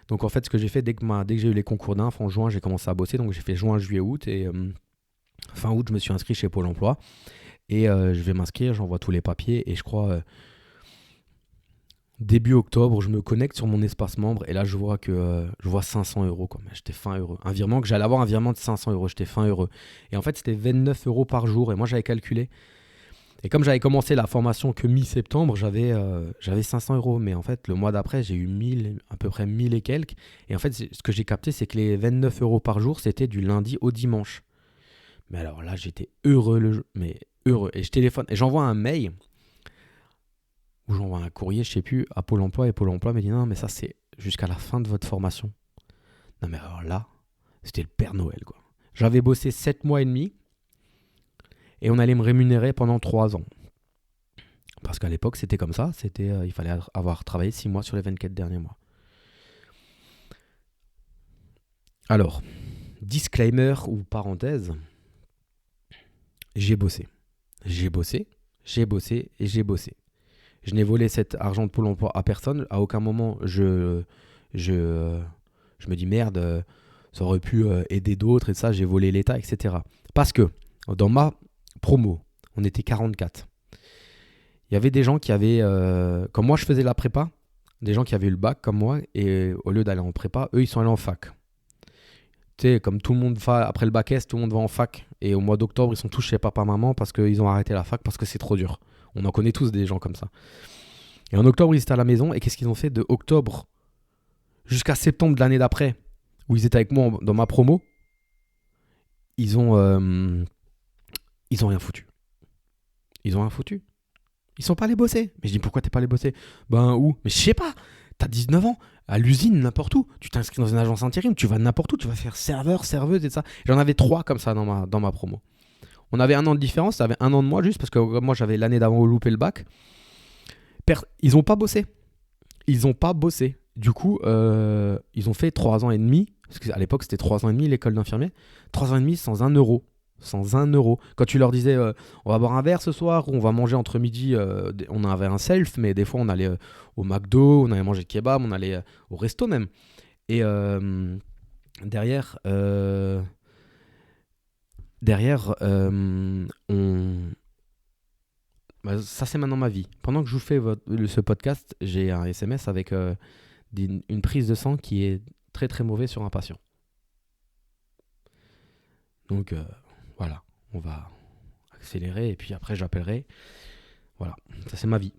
Donc en fait, ce que j'ai fait, dès que j'ai eu les concours d'inf en juin, j'ai commencé à bosser. Donc j'ai fait juin, juillet, août, et fin août, je me suis inscrit chez Pôle emploi. Et je vais m'inscrire, j'envoie tous les papiers, et je crois début octobre, je me connecte sur mon espace membre, et là je vois 500 €, quoi. J'étais fin heureux. Un virement, que j'allais avoir un virement de 500 €, j'étais fin heureux. Et en fait, c'était 29 € par jour, et moi j'avais calculé. Et comme j'avais commencé la formation que mi-septembre, j'avais 500 €. Mais en fait, le mois d'après, j'ai eu à peu près 1000 et quelques. Et en fait, ce que j'ai capté, c'est que les 29 € par jour, c'était du lundi au dimanche. Mais alors là, j'étais heureux, mais heureux. Et je téléphone, et j'envoie un mail, ou j'envoie un courrier, je sais plus, à Pôle emploi. Et Pôle emploi me dit non, mais ça, c'est jusqu'à la fin de votre formation. Non, mais alors là, c'était le Père Noël, quoi. J'avais bossé 7 mois et demi. Et on allait me rémunérer pendant 3 ans. Parce qu'à l'époque, c'était comme ça. Il fallait avoir travaillé 6 mois sur les 24 derniers mois. Alors, disclaimer ou parenthèse, j'ai bossé. J'ai bossé. Je n'ai volé cet argent de Pôle emploi à personne. À aucun moment, je me dis merde, ça aurait pu aider d'autres et ça, j'ai volé l'État, etc. Parce que dans ma promo, on était 44. Il y avait des gens qui avaient, comme moi je faisais la prépa, des gens qui avaient eu le bac comme moi, et au lieu d'aller en prépa, eux ils sont allés en fac. Tu sais, comme tout le monde va après le bac S, tout le monde va en fac. Et au mois d'octobre, ils sont tous chez papa-maman parce qu'ils ont arrêté la fac parce que c'est trop dur. On en connaît tous des gens comme ça. Et en octobre, ils étaient à la maison. Et qu'est-ce qu'ils ont fait de octobre jusqu'à septembre de l'année d'après, où ils étaient avec moi dans ma promo? Ils ont rien foutu. Ils ont rien foutu. Ils sont pas allés bosser. Mais je dis, pourquoi t'es pas allé bosser? Ben où? Mais je sais pas. T'as 19 ans, à l'usine, n'importe où. Tu t'inscris dans une agence intérim, tu vas n'importe où, tu vas faire serveur, serveuse et ça. J'en avais 3 comme ça dans ma promo. On avait 1 an de différence, ça avait 1 an de moi juste parce que moi j'avais l'année d'avant loupé le bac. Ils ont pas bossé. Ils ont pas bossé. Du coup, ils ont fait 3 ans et demi, parce qu'à l'époque c'était 3 ans et demi l'école d'infirmier, 3 ans et demi sans 1 euro. Sans 1 euro. Quand tu leur disais on va boire un verre ce soir ou on va manger entre midi, on avait un self, mais des fois on allait au McDo, on allait manger le kebab, on allait au resto même. Et derrière, ça c'est maintenant ma vie. Pendant que je vous fais ce podcast, j'ai un SMS avec une prise de sang qui est très très mauvais sur un patient. Donc voilà, on va accélérer et puis après j'appellerai. Voilà, ça c'est ma vie.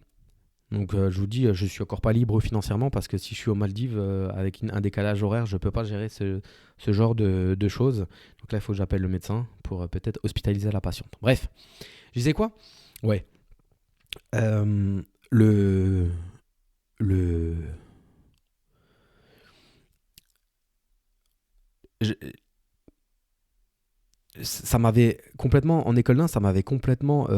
Donc je vous dis, je suis encore pas libre financièrement parce que si je suis aux Maldives avec un décalage horaire, je peux pas gérer ce genre de choses. Donc là, il faut que j'appelle le médecin pour peut-être hospitaliser la patiente. Bref, je disais quoi? Ouais. Le je- ça m'avait complètement en école d'ingé, ça m'avait complètement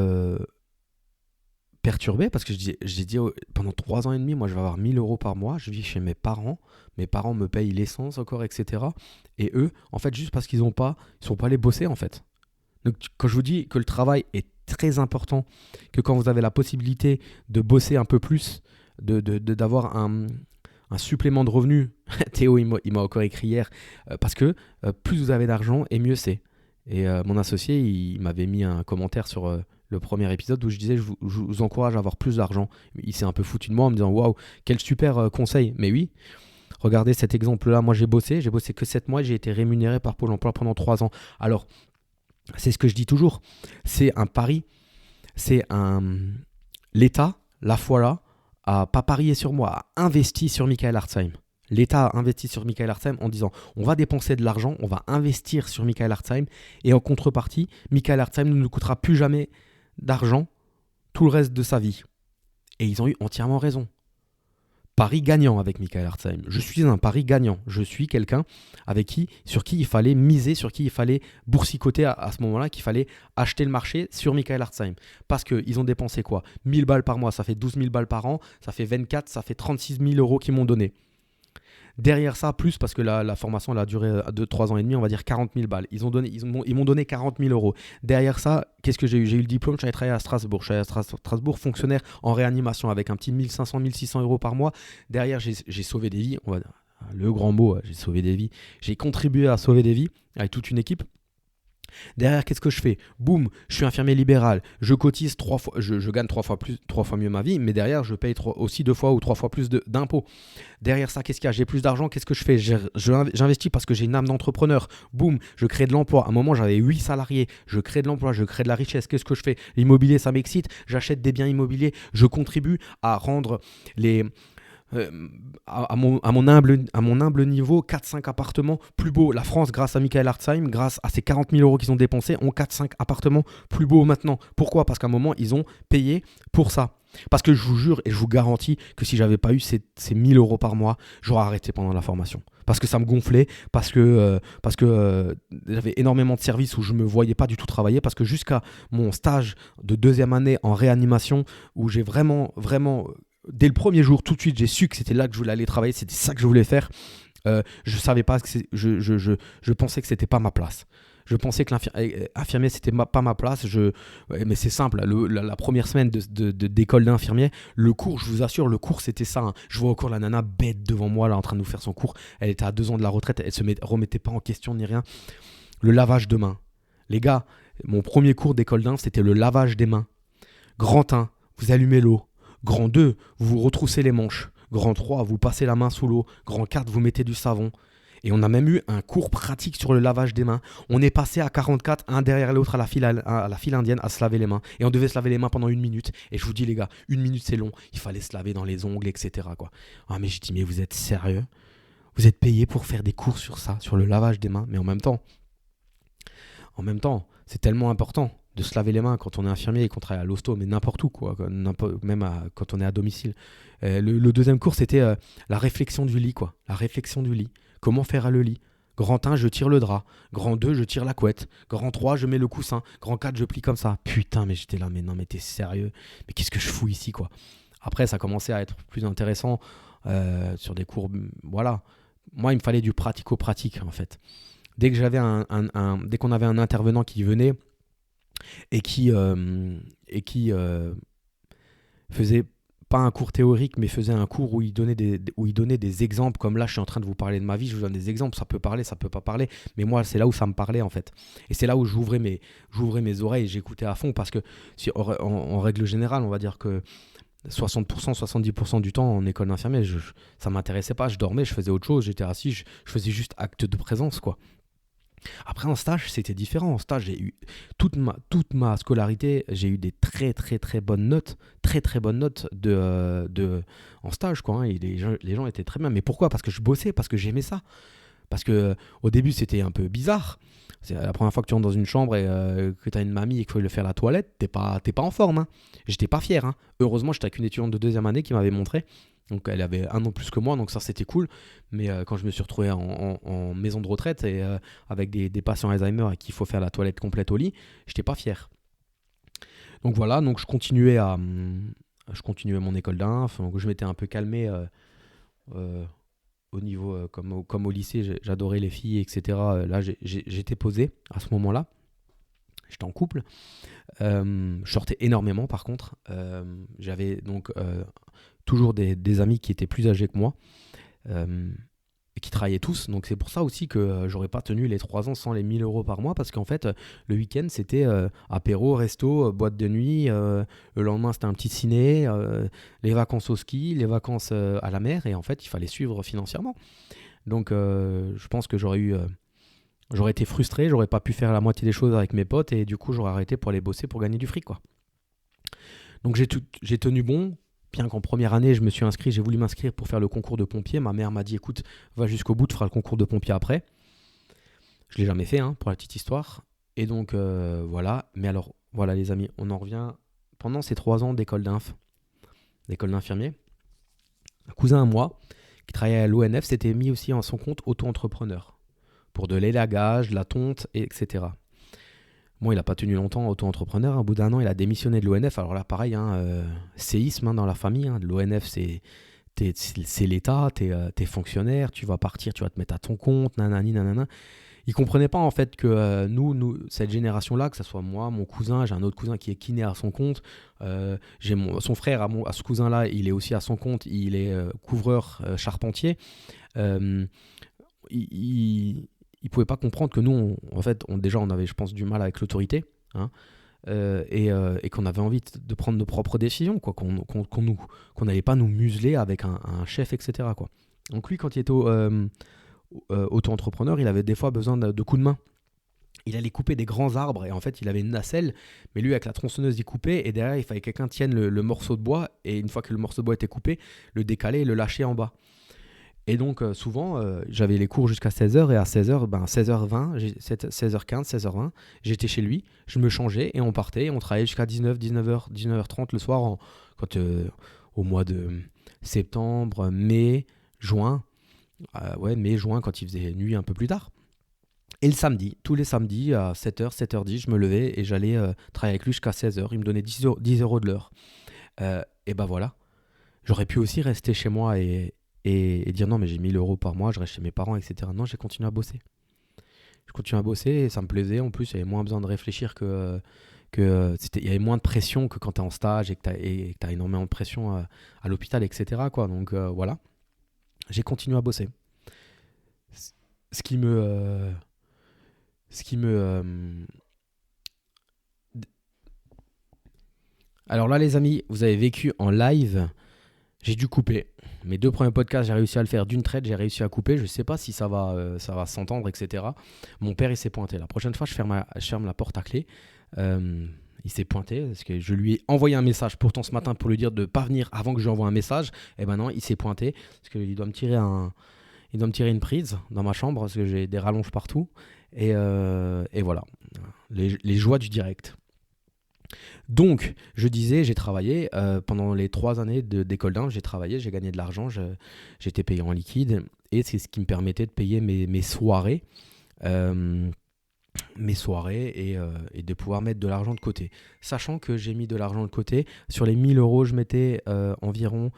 perturbé parce que j'ai dit pendant 3 ans et demi, moi je vais avoir 1 000 euros par mois, je vis chez mes parents me payent l'essence encore, etc. Et eux, en fait, juste parce ils sont pas allés bosser en fait. Donc quand je vous dis que le travail est très important, que quand vous avez la possibilité de bosser un peu plus, d'avoir un supplément de revenus, Théo il m'a encore écrit hier, parce que plus vous avez d'argent et mieux c'est. Et mon associé il m'avait mis un commentaire sur le premier épisode où je disais je vous encourage à avoir plus d'argent. Il s'est un peu foutu de moi en me disant waouh, quel super conseil. Mais oui, regardez cet exemple là, moi j'ai bossé que 7 mois, j'ai été rémunéré par Pôle emploi pendant 3 ans. Alors c'est ce que je dis toujours, c'est un pari, l'État, la fois là, a pas parié sur moi, a investi sur Michael Hartzheim. L'État a investi sur Michael Hartzheim en disant on va dépenser de l'argent, on va investir sur Michael Hartzheim et en contrepartie, Michael Hartzheim ne nous coûtera plus jamais d'argent tout le reste de sa vie. Et ils ont eu entièrement raison. Pari gagnant avec Michael Hartzheim. Je suis un pari gagnant. Je suis quelqu'un sur qui il fallait miser, sur qui il fallait boursicoter à ce moment-là, qu'il fallait acheter le marché sur Michael Hartzheim. Parce qu'ils ont dépensé quoi? 1 000 balles par mois, ça fait 12 000 balles par an, ça fait 24, ça fait 36 000 euros qu'ils m'ont donné. Derrière ça, plus parce que la formation elle a duré 3 ans et demi, on va dire 40 000 balles. Ils m'ont donné 40 000 euros. Derrière ça, qu'est-ce que j'ai eu? J'ai eu le diplôme, j'avais travaillé à Strasbourg. Je suis à Strasbourg, fonctionnaire en réanimation avec un petit 1 500, 1 600 euros par mois. Derrière, j'ai sauvé des vies. Le grand mot, j'ai sauvé des vies. J'ai contribué à sauver des vies avec toute une équipe. Derrière, qu'est-ce que je fais? Boum, je suis infirmier libéral, je cotise 3 fois, je gagne 3 fois mieux ma vie, mais derrière, je paye aussi 2 fois ou 3 fois plus d'impôts. Derrière ça, qu'est-ce qu'il y a? J'ai plus d'argent, qu'est-ce que je fais? J'investis parce que j'ai une âme d'entrepreneur. Boum, je crée de l'emploi. À un moment, j'avais 8 salariés, je crée de l'emploi, je crée de la richesse. Qu'est-ce que je fais? L'immobilier, ça m'excite, j'achète des biens immobiliers, je contribue à rendre à mon humble niveau, 4-5 appartements plus beaux. La France, grâce à Michael Hartzheim, grâce à ces 40 000 euros qu'ils ont dépensés, ont 4-5 appartements plus beaux maintenant. Pourquoi? Parce qu'à un moment, ils ont payé pour ça. Parce que je vous jure et je vous garantis que si j'avais pas eu ces 1 000 euros par mois, j'aurais arrêté pendant la formation. Parce que ça me gonflait, parce que j'avais énormément de services où je me voyais pas du tout travailler, parce que jusqu'à mon stage de 2e année en réanimation, où j'ai vraiment dès le premier jour, tout de suite, j'ai su que c'était là que je voulais aller travailler, c'était ça que je voulais faire. Je savais pas que je pensais que c'était pas ma place. Je pensais que l'infirmier, c'était pas ma place. Mais c'est simple, la première semaine d'école d'infirmier, le cours, je vous assure, le cours, c'était ça. Hein. Je vois encore la nana bête devant moi, là, en train de nous faire son cours. Elle était à 2 ans de la retraite, elle se remettait pas en question ni rien. Le lavage de mains. Les gars, mon premier cours d'école d'inf, c'était le lavage des mains. Grand 1, vous allumez l'eau. Grand 2, vous vous retroussez les manches. Grand 3, vous passez la main sous l'eau. Grand 4, vous mettez du savon. Et on a même eu un cours pratique sur le lavage des mains. On est passé à 44, un derrière l'autre à la file indienne, à se laver les mains. Et on devait se laver les mains pendant 1 minute. Et je vous dis, les gars, 1 minute, c'est long. Il fallait se laver dans les ongles, etc., quoi. Ah, mais j'ai dit, mais vous êtes sérieux? Vous êtes payé pour faire des cours sur ça, sur le lavage des mains. Mais en même temps, c'est tellement important de se laver les mains quand on est infirmier et qu'on travaille à l'hosto, mais n'importe où, quoi, même quand on est à domicile. Le deuxième cours, c'était la réflexion du lit, quoi. La réflexion du lit. Comment faire le lit? Grand 1, je tire le drap. Grand 2, je tire la couette. Grand 3, je mets le coussin. Grand 4, je plie comme ça. Putain, mais j'étais là, mais non, mais t'es sérieux? Mais qu'est-ce que je fous ici, quoi? Après, ça commençait à être plus intéressant sur des cours, voilà. Moi, il me fallait du pratico-pratique, en fait. Dès qu'on avait un intervenant qui venait et qui faisait pas un cours théorique, mais faisait un cours où il donnait des exemples, comme là, je suis en train de vous parler de ma vie, je vous donne des exemples, ça peut parler, ça peut pas parler, mais moi, c'est là où ça me parlait, en fait. Et c'est là où j'ouvrais mes oreilles et j'écoutais à fond, parce que en règle générale, on va dire que 60%, 70% du temps en école d'infirmier, ça m'intéressait pas, je dormais, je faisais autre chose, j'étais assis, je faisais juste acte de présence, quoi. Après, en stage, c'était différent. En stage, j'ai eu toute ma scolarité, j'ai eu des très très très très bonnes notes en stage, quoi, hein. Et les gens étaient très bien. Mais pourquoi? Parce que je bossais, parce que j'aimais ça. Parce que au début, c'était un peu bizarre. C'est la première fois que tu rentres dans une chambre et que tu as une mamie et qu'il faut lui faire la toilette, t'es pas en forme, hein. J'étais pas fier, hein. Heureusement, j'étais avec une étudiante de deuxième année qui m'avait montré. Donc elle avait 1 an plus que moi, donc ça c'était cool. Mais quand je me suis retrouvé en maison de retraite et avec des patients Alzheimer et qu'il faut faire la toilette complète au lit, j'étais pas fier. Donc voilà, donc je continuais mon école d'inf, donc je m'étais un peu calmé euh, au niveau, comme au lycée, j'adorais les filles, etc. Là, j'étais posé à ce moment-là. J'étais en couple. Je sortais énormément, par contre. J'avais donc toujours des amis qui étaient plus âgés que moi euh, et qui travaillaient tous. Donc c'est pour ça aussi que j'aurais pas tenu les 3 ans sans les 1 000 € par mois, parce qu'en fait, le week-end, c'était apéro, resto, boîte de nuit. Le lendemain, c'était un petit ciné, les vacances au ski, les vacances à la mer. Et en fait, il fallait suivre financièrement. Donc je pense que j'aurais été frustré, j'aurais pas pu faire la moitié des choses avec mes potes, et du coup, j'aurais arrêté pour aller bosser pour gagner du fric, quoi. Donc j'ai tenu bon, bien qu'en première année, j'ai voulu m'inscrire pour faire le concours de pompier. Ma mère m'a dit, écoute, va jusqu'au bout, tu feras le concours de pompier après. Je l'ai jamais fait, hein, pour la petite histoire. Et donc voilà. Mais alors, voilà les amis, on en revient. Pendant ces 3 ans d'école d'infirmier, un cousin à moi, qui travaillait à l'ONF, s'était mis aussi en son compte auto-entrepreneur pour de l'élagage, de la tonte, etc. Bon, il n'a pas tenu longtemps auto-entrepreneur, hein. Au bout d'1 an, il a démissionné de l'ONF. Alors là, pareil, hein, séisme, hein, dans la famille, hein. L'ONF, c'est l'État, t'es fonctionnaire, tu vas partir, tu vas te mettre à ton compte, nanani, nanana. Il ne comprenait pas, en fait, que nous, cette génération-là, que ce soit moi, mon cousin, j'ai un autre cousin qui est kiné à son compte, j'ai son frère à ce cousin-là, il est aussi à son compte, il est couvreur charpentier. Euh, il pouvait pas comprendre que nous, en fait, déjà, on avait, je pense, du mal avec l'autorité, hein, et qu'on avait envie de prendre nos propres décisions, quoi, qu'on n'allait pas nous museler avec un chef, etc., quoi. Donc lui, quand il était auto-entrepreneur, il avait des fois besoin de coups de main. Il allait couper des grands arbres, et en fait, il avait une nacelle, mais lui, avec la tronçonneuse, il coupait, et derrière, il fallait que quelqu'un tienne le morceau de bois, et une fois que le morceau de bois était coupé, le décaler et le lâcher en bas. Et donc, souvent, j'avais les cours jusqu'à 16h, et à 16h, 16h20, 16h15, 16h20, j'étais chez lui, je me changeais, et on partait, et on travaillait jusqu'à 19h, 19h30 le soir, au mois de septembre, mai, juin. Ouais, mai, juin, quand il faisait nuit un peu plus tard. Et le samedi, tous les samedis, à 7h, 7h10, je me levais et j'allais travailler avec lui jusqu'à 16h. Il me donnait 10 € de l'heure. Et ben voilà. J'aurais pu aussi rester chez moi et dire non, mais j'ai 1 000 € par mois, je reste chez mes parents, etc. Non, j'ai continué à bosser. Je continue à bosser et ça me plaisait. En plus, il y avait moins besoin de réfléchir il y avait moins de pression que quand tu es en stage et que tu as énormément de pression à l'hôpital, etc., quoi. Donc voilà, j'ai continué à bosser. Ce qui me. Ce qui me. Alors là, les amis, vous avez vécu en live. J'ai dû couper. Mes 2 premiers podcasts, j'ai réussi à le faire d'une traite, j'ai réussi à couper. Je sais pas si ça va s'entendre, etc. Mon père, il s'est pointé. La prochaine fois, je ferme la porte à clé. Il s'est pointé parce que je lui ai envoyé un message pourtant ce matin pour lui dire de ne pas venir avant que je lui envoie un message. Et ben non, il s'est pointé parce qu'il doit me tirer une prise dans ma chambre parce que j'ai des rallonges partout. Et voilà, les joies du direct. Donc, je disais, j'ai travaillé pendant les 3 années d'école d'ingé, j'ai travaillé, j'ai gagné de l'argent, j'étais payé en liquide et c'est ce qui me permettait de payer mes soirées. euh, et de pouvoir mettre de l'argent de côté. Sachant que j'ai mis de l'argent de côté, sur les 1000 euros, je mettais environ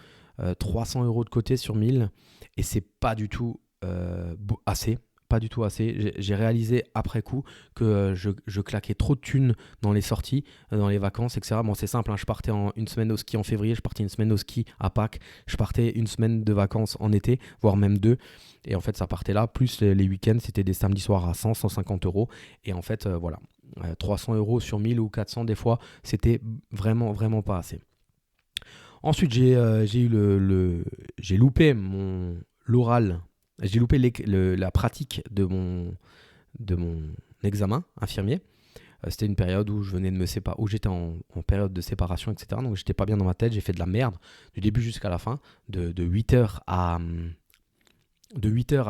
300 euros de côté sur 1000 et c'est pas du tout assez. Pas du tout assez. J'ai réalisé après coup que je claquais trop de thunes dans les sorties, dans les vacances, etc. Bon, c'est simple, hein, je partais une semaine au ski en février, je partais une semaine au ski à Pâques, je partais une semaine de vacances en été, voire même 2. Et en fait, ça partait là. Plus les week-ends, c'était des samedis soirs à 100, 150 euros. Et en fait, voilà. 300 euros sur 1000 ou 400 des fois, c'était vraiment, vraiment pas assez. Ensuite, j'ai loupé l'oral. J'ai loupé la pratique de mon examen infirmier. C'était une période où je venais de me séparer, où j'étais en période de séparation, etc. Donc, j'étais pas bien dans ma tête. J'ai fait de la merde du début jusqu'à la fin, de 8h à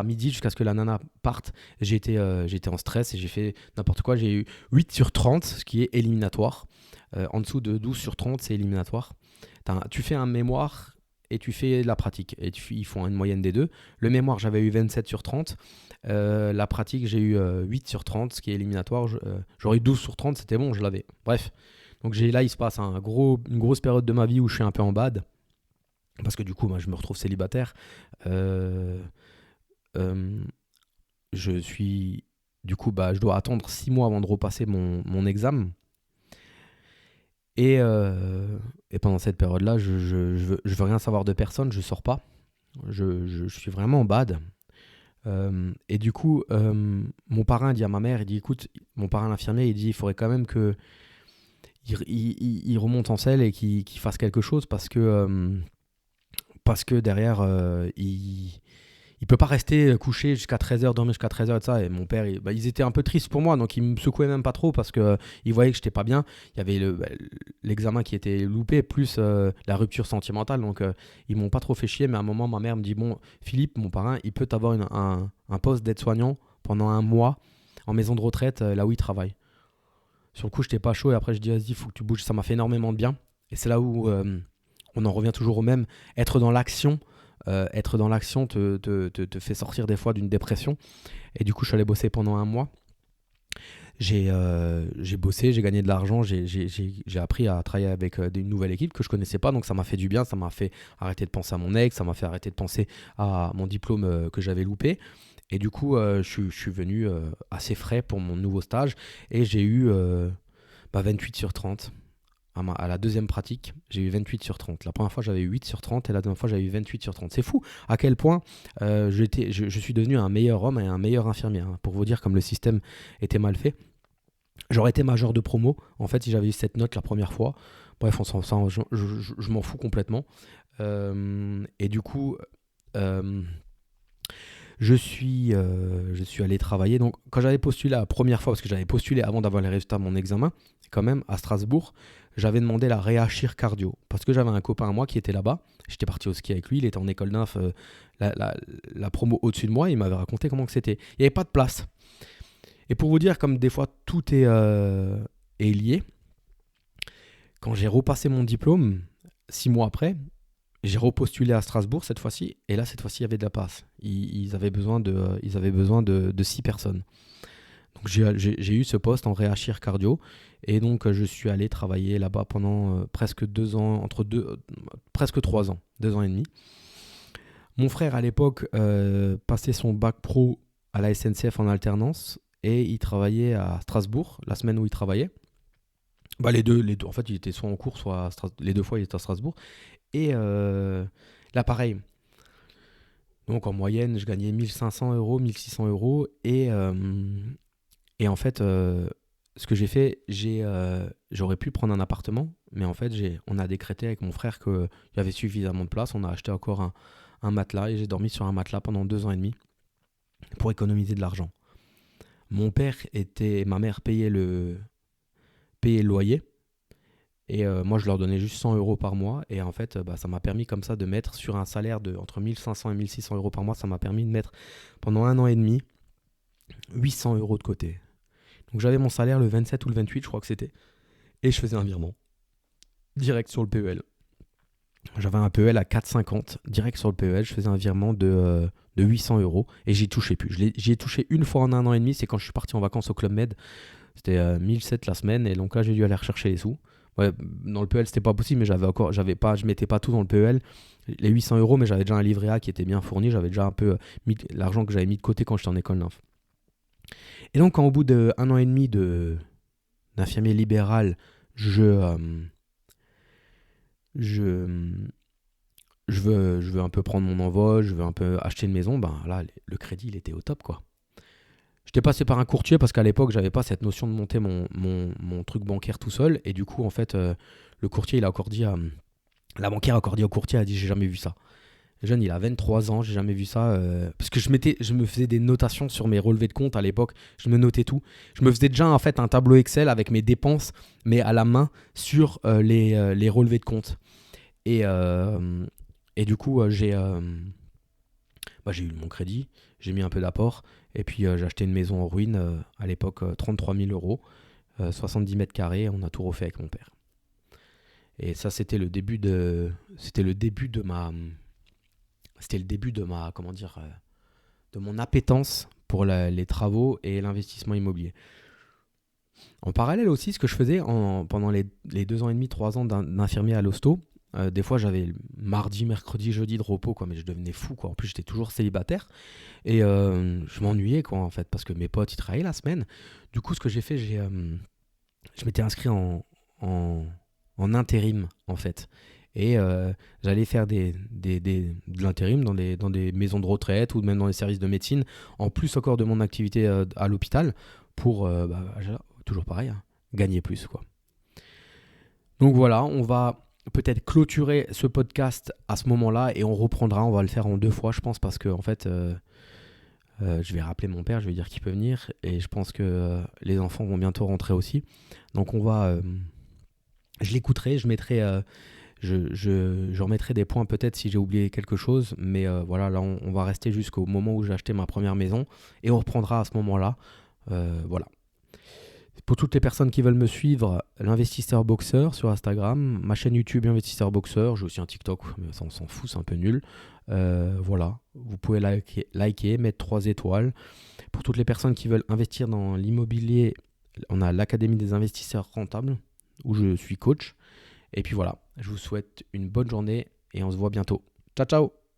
midi jusqu'à ce que la nana parte. J'étais en stress et j'ai fait n'importe quoi. J'ai eu 8 sur 30, ce qui est éliminatoire. En dessous de 12 sur 30, c'est éliminatoire. Tu fais un mémoire et tu fais de la pratique. Et ils font une moyenne des deux. Le mémoire, j'avais eu 27 sur 30. La pratique, j'ai eu 8 sur 30, ce qui est éliminatoire. J'aurais eu 12 sur 30, c'était bon, je l'avais. Bref. Donc là, il se passe une grosse période de ma vie où je suis un peu en bad. Parce que du coup, moi, je me retrouve célibataire. Euh, je suis... Du coup, je dois attendre 6 mois avant de repasser mon examen. Et pendant cette période-là, je veux rien savoir de personne, je sors pas. Je suis vraiment en bad. Et du coup, mon parrain dit à ma mère, il dit, écoute, mon parrain l'infirmier, il dit, il faudrait quand même que il remonte en selle et qu'il fasse quelque chose parce que derrière, il peut pas rester couché jusqu'à 13h, dormir jusqu'à 13h et ça. Et mon père, ils étaient un peu tristes pour moi, donc ils me secouaient même pas trop parce qu'ils voyaient que j'étais pas bien. Il y avait l'examen qui était loupé, plus la rupture sentimentale, donc ils m'ont pas trop fait chier. Mais à un moment, ma mère me dit, bon, Philippe, mon parrain, il peut avoir un poste d'aide-soignant pendant 1 mois en maison de retraite, là où il travaille. Sur le coup, j'étais pas chaud et après, je dis, vas-y, faut que tu bouges. Ça m'a fait énormément de bien. Et c'est là où on en revient toujours au même. Être dans l'action te fait sortir des fois d'une dépression. Et du coup, je suis allé bosser pendant 1 mois. J'ai bossé, j'ai gagné de l'argent, j'ai appris à travailler avec une nouvelle équipe que je connaissais pas, donc ça m'a fait du bien, ça m'a fait arrêter de penser à mon ex, ça m'a fait arrêter de penser à mon diplôme que j'avais loupé. Et du coup, je suis venu assez frais pour mon nouveau stage et j'ai eu 28 sur 30. À la deuxième pratique, j'ai eu 28 sur 30. La première fois, j'avais eu 8 sur 30 et la deuxième fois, j'avais eu 28 sur 30. C'est fou à quel point je suis devenu un meilleur homme et un meilleur infirmier. Hein, pour vous dire comme le système était mal fait. J'aurais été major de promo, en fait, si j'avais eu cette note la première fois. Bref, je m'en fous complètement. Et du coup, euh, je suis allé travailler. Donc, quand j'avais postulé la première fois, parce que j'avais postulé avant d'avoir les résultats de mon examen, quand même, à Strasbourg, j'avais demandé la réachir cardio. Parce que j'avais un copain à moi qui était là-bas. J'étais parti au ski avec lui. Il était en école d'inf, la promo au-dessus de moi. Il m'avait raconté comment que c'était. Il n'y avait pas de place. Et pour vous dire, comme des fois tout est lié, quand j'ai repassé mon diplôme, 6 mois après, j'ai repostulé à Strasbourg cette fois-ci, et là, cette fois-ci, il y avait de la place. Ils avaient besoin de 6 personnes. Donc j'ai eu ce poste en réachir cardio, et donc je suis allé travailler là-bas pendant presque 2 ans, presque 3 ans, 2 ans et demi. Mon frère, à l'époque, passait son bac pro à la SNCF en alternance, et il travaillait à Strasbourg, la semaine où il travaillait. Les deux, en fait, il était soit en cours, soit les 2 fois, il était à Strasbourg. Et là, pareil. Donc, en moyenne, je gagnais 1500 euros, 1600 euros. Et en fait, ce que j'ai fait, j'aurais pu prendre un appartement. Mais en fait, on a décrété avec mon frère qu'il y avait suffisamment de place. On a acheté encore un matelas et j'ai dormi sur un matelas pendant 2 ans et demi pour économiser de l'argent. Mon père et ma mère payaient le loyer et moi je leur donnais juste 100 euros par mois et en fait ça m'a permis comme ça de mettre sur un salaire de entre 1500 et 1600 euros par mois, ça m'a permis de mettre pendant 1 an et demi 800 euros de côté. Donc j'avais mon salaire le 27 ou le 28 je crois que c'était et je faisais un virement direct sur le PEL. J'avais un PEL à 4,50 direct sur le PEL, je faisais un virement de 800 euros et j'y touchais plus. J'y ai touché une fois en 1 an et demi, c'est quand je suis parti en vacances au Club Med. C'était 1007 la semaine et donc là j'ai dû aller rechercher les sous. Ouais, dans le PEL c'était pas possible, mais je mettais pas tout dans le PEL, les 800 euros, mais j'avais déjà un livret A qui était bien fourni, j'avais déjà un peu mis l'argent que j'avais mis de côté quand j'étais en école d'inf. Et donc quand au bout d'1 an et demi d'infirmier libéral, je, je veux un peu prendre mon envol, je veux un peu acheter une maison, ben là, le crédit, il était au top, quoi. J'étais passé par un courtier parce qu'à l'époque, j'avais pas cette notion de monter mon truc bancaire tout seul. Et du coup, en fait, le courtier, il a encore dit la banquière a encore dit au courtier, elle a dit, j'ai jamais vu ça. Le jeune, il a 23 ans, j'ai jamais vu ça. Parce que je me faisais des notations sur mes relevés de compte à l'époque. Je me notais tout. Je me faisais déjà en fait un tableau Excel avec mes dépenses, mais à la main sur les relevés de compte. Et, euh, et du coup, j'ai eu mon crédit, j'ai mis un peu d'apport, et puis j'ai acheté une maison en ruine, à l'époque 33 000 euros, 70 mètres carrés, on a tout refait avec mon père. Et ça, c'était le début de ma, comment dire, de mon appétence pour les travaux et l'investissement immobilier. En parallèle aussi, ce que je faisais pendant les 2 ans et demi, 3 ans d'infirmier à l'hosto, des fois j'avais le mardi, mercredi, jeudi de repos, quoi, mais je devenais fou, quoi. En plus, j'étais toujours célibataire et je m'ennuyais, quoi, en fait, parce que mes potes ils travaillaient la semaine. Du coup, ce que j'ai fait, je m'étais inscrit en intérim, en fait. Et j'allais faire de l'intérim dans des maisons de retraite ou même dans les services de médecine, en plus encore de mon activité à l'hôpital, pour, toujours pareil, hein, gagner plus, quoi. Donc voilà, on va peut-être clôturer ce podcast à ce moment-là et on va le faire en 2 fois, je pense, parce que en fait, je vais rappeler mon père, je vais dire qu'il peut venir et je pense que les enfants vont bientôt rentrer aussi. Donc je l'écouterai, je remettrai des points peut-être si j'ai oublié quelque chose, mais voilà, là on va rester jusqu'au moment où j'ai acheté ma première maison et on reprendra à ce moment-là. Voilà. Pour toutes les personnes qui veulent me suivre, l'investisseur boxeur sur Instagram, ma chaîne YouTube investisseur boxeur, j'ai aussi un TikTok, mais ça on s'en fout, c'est un peu nul. Voilà, vous pouvez liker, mettre 3 étoiles. Pour toutes les personnes qui veulent investir dans l'immobilier, on a l'Académie des investisseurs rentables, où je suis coach. Et puis voilà, je vous souhaite une bonne journée et on se voit bientôt. Ciao ciao!